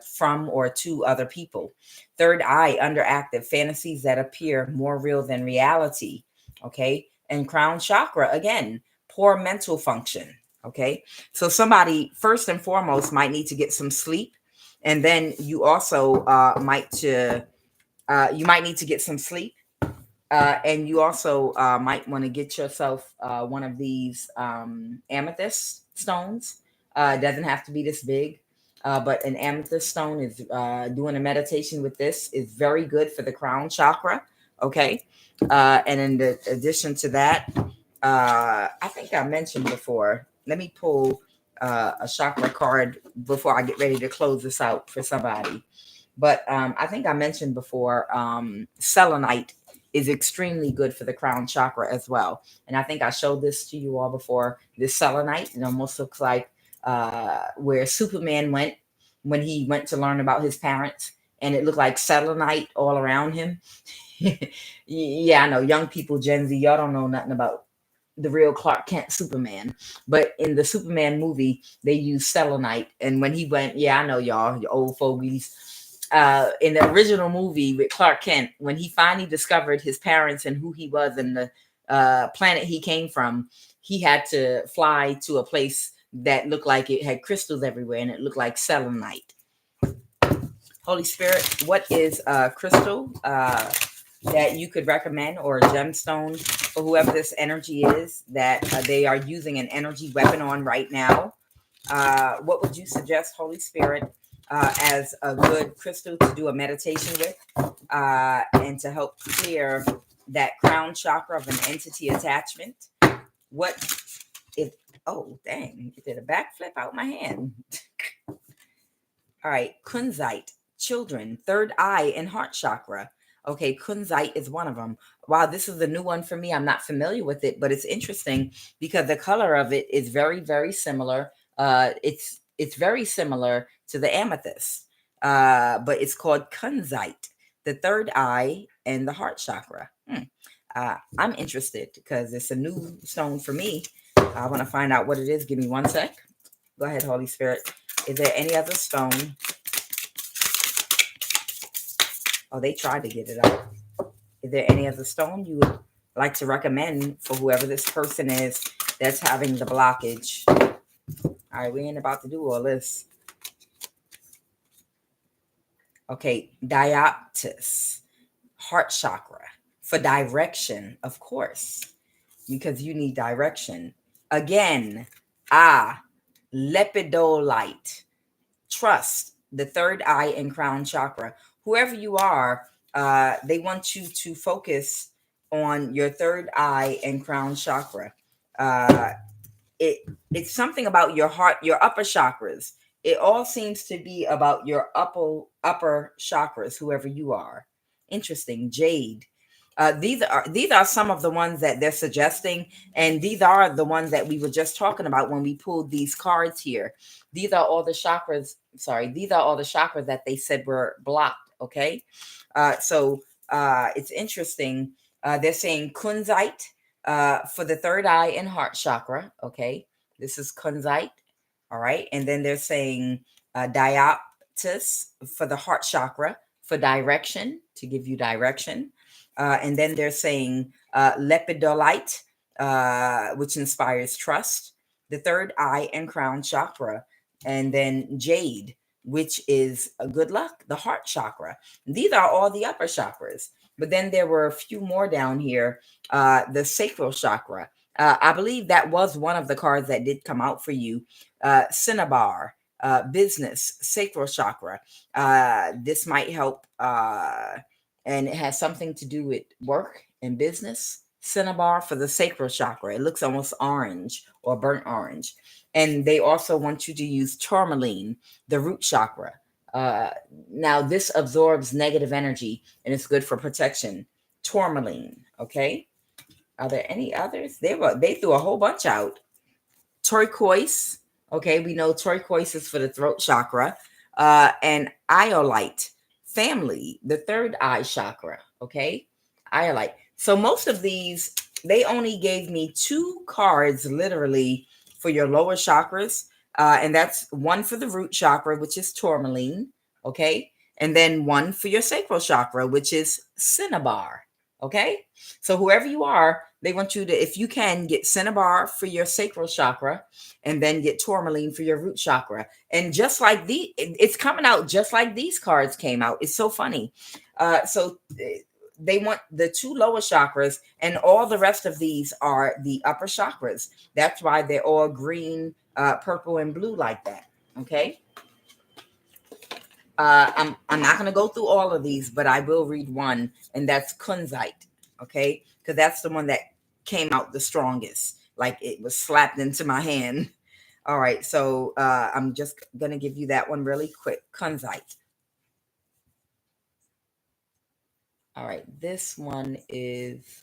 from or to other people. Third eye, underactive, fantasies that appear more real than reality, okay? And crown chakra, again, poor mental function, okay? So somebody, first and foremost, might need to get some sleep. And then you also you might need to get some sleep. And you also might want to get yourself one of these amethyst stones. It doesn't have to be this big, but an amethyst stone is doing a meditation with this is very good for the crown chakra. Okay. And in addition to that, I think I mentioned before, let me pull a chakra card before I get ready to close this out for somebody. But I think I mentioned before, selenite is extremely good for the crown chakra as well. And I think I showed this to you all before. This selenite, it almost looks like where Superman went when he went to learn about his parents, and it looked like selenite all around him. Yeah, I know young people, Gen Z, y'all don't know nothing about the real Clark Kent Superman. But in the Superman movie, they use selenite. And when he went, yeah, I know y'all, your old fogies. In the original movie with Clark Kent, when he finally discovered his parents and who he was and the planet he came from, he had to fly to a place that looked like it had crystals everywhere, and it looked like selenite. Holy Spirit, what is a crystal that you could recommend, or a gemstone for whoever this energy is that they are using an energy weapon on right now? What would you suggest, Holy Spirit, as a good crystal to do a meditation with and to help clear that crown chakra of an entity attachment? What if, oh, dang, it did a backflip out my hand. All right, kunzite, children, third eye, and heart chakra. Okay, kunzite is one of them. Wow, this is a new one for me. I'm not familiar with it, but it's interesting because the color of it is very, very similar. It's very similar to the amethyst, but it's called kunzite, the third eye and the heart chakra. I'm interested because it's a new stone for me. I want to find out what it is. Give me one sec. Go ahead, Holy Spirit. Is there any other stone? Oh, they tried to get it out. Is there any other stone you would like to recommend for whoever this person is that's having the blockage? All right, we ain't about to do all this. Okay, dioptis, heart chakra, for direction, of course, because you need direction. Again, lepidolite, trust, the third eye and crown chakra. Whoever you are, they want you to focus on your third eye and crown chakra. It's something about your heart, your upper chakras. It all seems to be about your upper chakras, whoever you are. Interesting. Jade. These are some of the ones that they're suggesting, and these are the ones that we were just talking about when we pulled these cards here. These are all the chakras. Sorry, these are all the chakras that they said were blocked. Okay, it's interesting. They're saying kunzite for the third eye and heart chakra. Okay, this is kunzite. All right, and then they're saying dioptis for the heart chakra for direction, to give you direction. And then they're saying lepidolite, which inspires trust, the third eye and crown chakra, and then jade, which is a good luck, the heart chakra. These are all the upper chakras. But then there were a few more down here, the sacral chakra. I believe that was one of the cards that did come out for you. Cinnabar, business, sacral chakra. This might help. And it has something to do with work and business. Cinnabar for the sacral chakra. It looks almost orange or burnt orange. And they also want you to use tourmaline, the root chakra. Now, this absorbs negative energy and it's good for protection. Tourmaline, okay? Are there any others? They threw a whole bunch out. Turquoise, okay, we know turquoise is for the throat chakra. And iolite, family, the third eye chakra, okay? Iolite. So most of these, they only gave me 2 cards literally for your lower chakras. And that's one for the root chakra, which is tourmaline. Okay. And then one for your sacral chakra, which is cinnabar. Okay. So whoever you are, they want you to, if you can, get cinnabar for your sacral chakra and then get tourmaline for your root chakra. And just like it's coming out just like these cards came out. It's so funny. So they want the two lower chakras, and all the rest of these are the upper chakras. That's why they're all green, purple, and blue like that. Okay. I'm not going to go through all of these, but I will read one, and that's kunzite. Okay, because that's the one that came out the strongest. Like it was slapped into my hand. All right, so I'm just going to give you that one really quick. Kunzite. All right, this one is,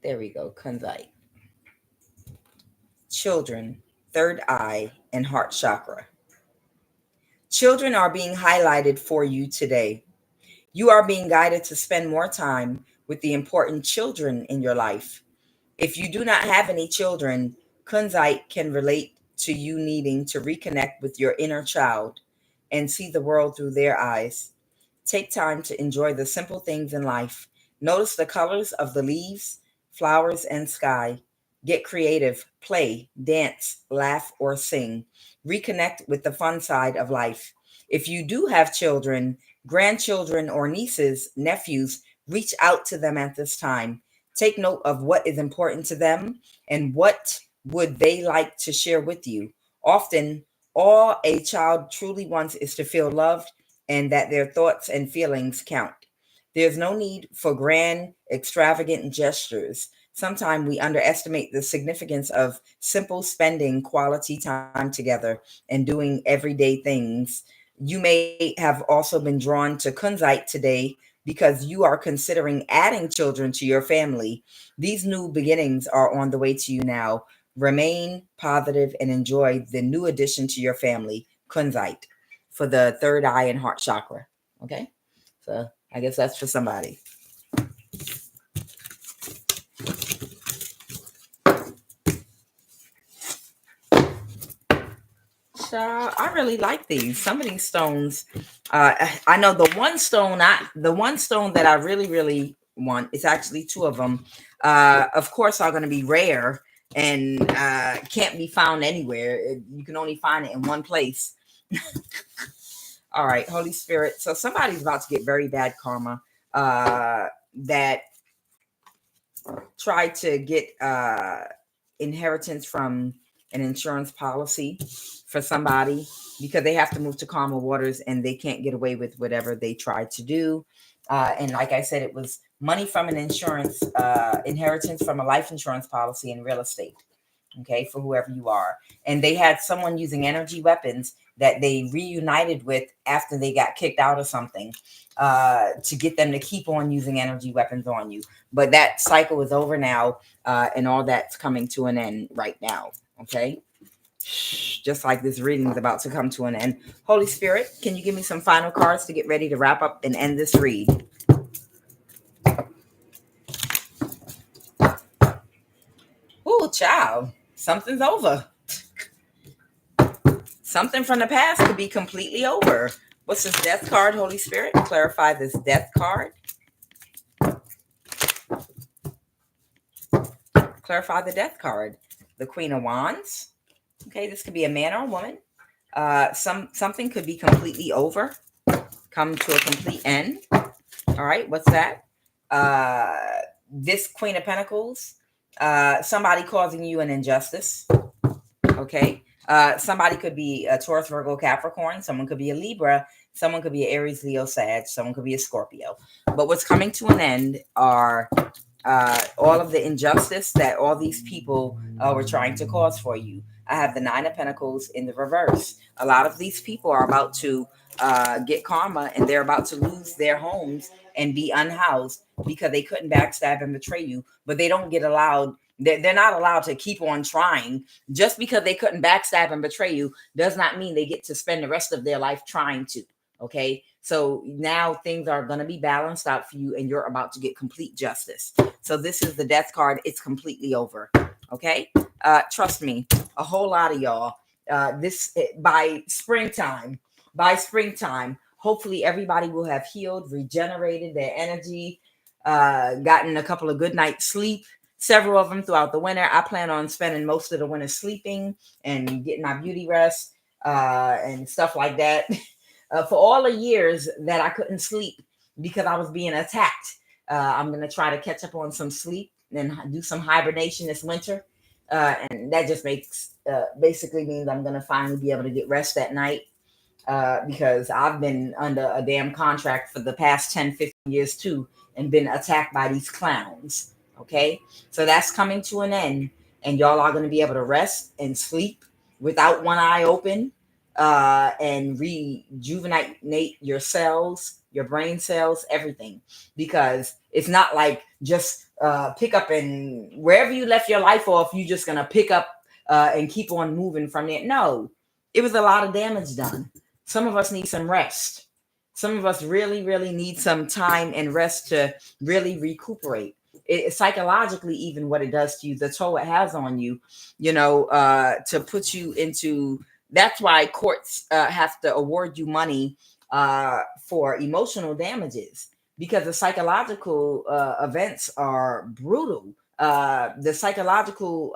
there we go, kunzite. Children, third eye, and heart chakra. Children are being highlighted for you today. You are being guided to spend more time with the important children in your life. If you do not have any children, kunzite can relate to you needing to reconnect with your inner child and see the world through their eyes. Take time to enjoy the simple things in life. Notice the colors of the leaves, flowers, and sky. Get creative, play, dance, laugh, or sing. Reconnect with the fun side of life. If you do have children, grandchildren, or nieces, nephews, reach out to them at this time. Take note of what is important to them and what would they like to share with you. Often, all a child truly wants is to feel loved and that their thoughts and feelings count. There's no need for grand, extravagant gestures. Sometimes we underestimate the significance of simple spending quality time together and doing everyday things. You may have also been drawn to kunzite today because you are considering adding children to your family. These new beginnings are on the way to you now. Remain positive and enjoy the new addition to your family, kunzite, for the third eye and heart chakra. Okay, so I guess that's for somebody. So I really like these. Some of these stones, I know the one stone that I really want. It's actually two of them. Of course, are going to be rare and can't be found anywhere. You can only find it in one place. All right, Holy Spirit. So somebody's about to get very bad karma that tried to get inheritance from an insurance policy for somebody because they have to move to calmer waters and they can't get away with whatever they tried to do. And like I said, it was money from an insurance, inheritance from a life insurance policy in real estate. Okay, for whoever you are. And they had someone using energy weapons that they reunited with after they got kicked out of something to get them to keep on using energy weapons on you. But that cycle is over now, and all that's coming to an end right now. Okay, just like this reading is about to come to an end. Holy Spirit, can you give me some final cards to get ready to wrap up and end this read? Ooh, child, something's over. Something from the past could be completely over. What's this death card, Holy Spirit? Clarify this death card. Clarify the death card. The Queen of Wands. Okay, this could be a man or a woman. Something could be completely over, come to a complete end. All right, what's that? This Queen of Pentacles. Somebody causing you an injustice. Okay. Somebody could be a Taurus, Virgo, Capricorn. Someone could be a Libra. Someone could be an Aries, Leo, Sag. Someone could be a Scorpio. But what's coming to an end are all of the injustice that all these people were trying to cause for you. I have the Nine of Pentacles in the reverse. A lot of these people are about to get karma, and they're about to lose their homes and be unhoused because they couldn't backstab and betray you. But they don't get allowed. They're not allowed to keep on trying. Just because they couldn't backstab and betray you does not mean they get to spend the rest of their life trying to. Okay, So now things are going to be balanced out for you, and you're about to get complete justice. So this is the death card. It's completely over. Okay. Trust me, a whole lot of y'all, by springtime, hopefully everybody will have healed, regenerated their energy, gotten a couple of good nights sleep, several of them throughout the winter. I plan on spending most of the winter sleeping and getting my beauty rest, and stuff like that. For all the years that I couldn't sleep because I was being attacked, I'm going to try to catch up on some sleep and do some hibernation this winter. And that just basically means I'm going to finally be able to get rest at night, because I've been under a damn contract for the past 10, 15 years too, and been attacked by these clowns. Okay. So that's coming to an end, and y'all are going to be able to rest and sleep without one eye open, and rejuvenate your cells, your brain cells, everything, because it's not like just pick up and wherever you left your life off, you just going to pick up and keep on moving from there. No, it was a lot of damage done. Some of us need some rest. Some of us really, really need some time and rest to really recuperate. Psychologically, even what it does to you, the toll it has on you, to put you into. That's why courts have to award you money for emotional damages, because the psychological events are brutal. The psychological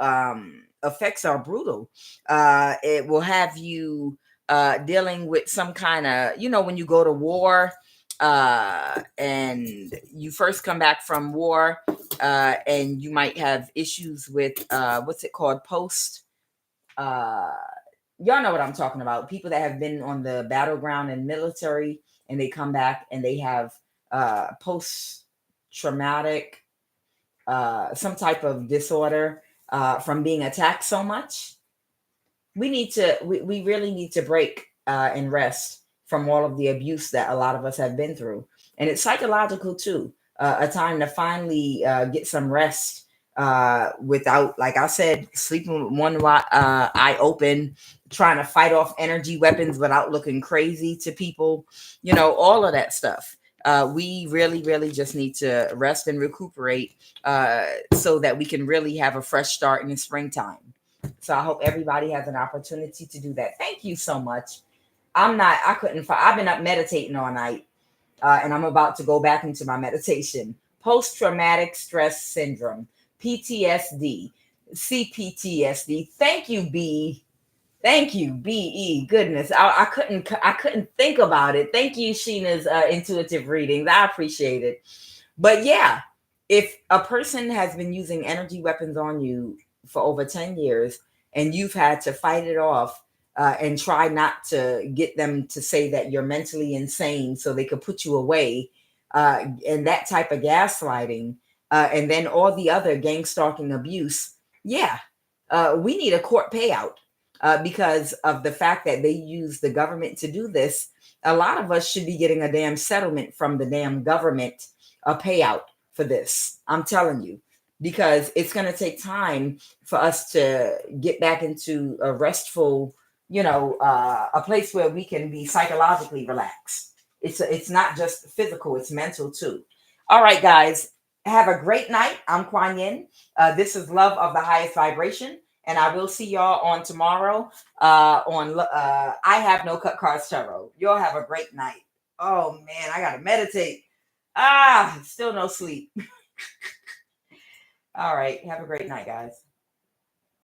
effects are brutal. It will have you dealing with some kind of, when you go to war, and you first come back from war, and you might have issues with what's it called, post. Y'all know what I'm talking about. People that have been on the battleground and military, and they come back and they have post traumatic, some type of disorder from being attacked so much. We really need to break and rest from all of the abuse that a lot of us have been through. And it's psychological too. A time to finally get some rest without, like I said, sleeping with one eye open, trying to fight off energy weapons without looking crazy to people, all of that stuff. We really, really just need to rest and recuperate so that we can really have a fresh start in the springtime. So I hope everybody has an opportunity to do that. Thank you so much. I've been up meditating all night, and I'm about to go back into my meditation. Post-traumatic stress syndrome, PTSD, CPTSD. Thank you, B. Thank you, BE. Goodness, I couldn't think about it. Thank you, Sheena's intuitive readings. I appreciate it. But yeah, if a person has been using energy weapons on you for over 10 years, and you've had to fight it off and try not to get them to say that you're mentally insane so they could put you away, and that type of gaslighting, and then all the other gang stalking abuse, yeah, we need a court payout. Because of the fact that they use the government to do this. A lot of us should be getting a damn settlement from the damn government, a payout for this. I'm telling you, because it's going to take time for us to get back into a restful, a place where we can be psychologically relaxed. It's not just physical, it's mental too. All right, guys, have a great night. I'm Kuan Yin. This is Love of the Highest Vibration. And I will see y'all on tomorrow on I Have No Cut Cards Tarot. Y'all have a great night. Oh, man, I got to meditate. Still no sleep. All right. Have a great night, guys.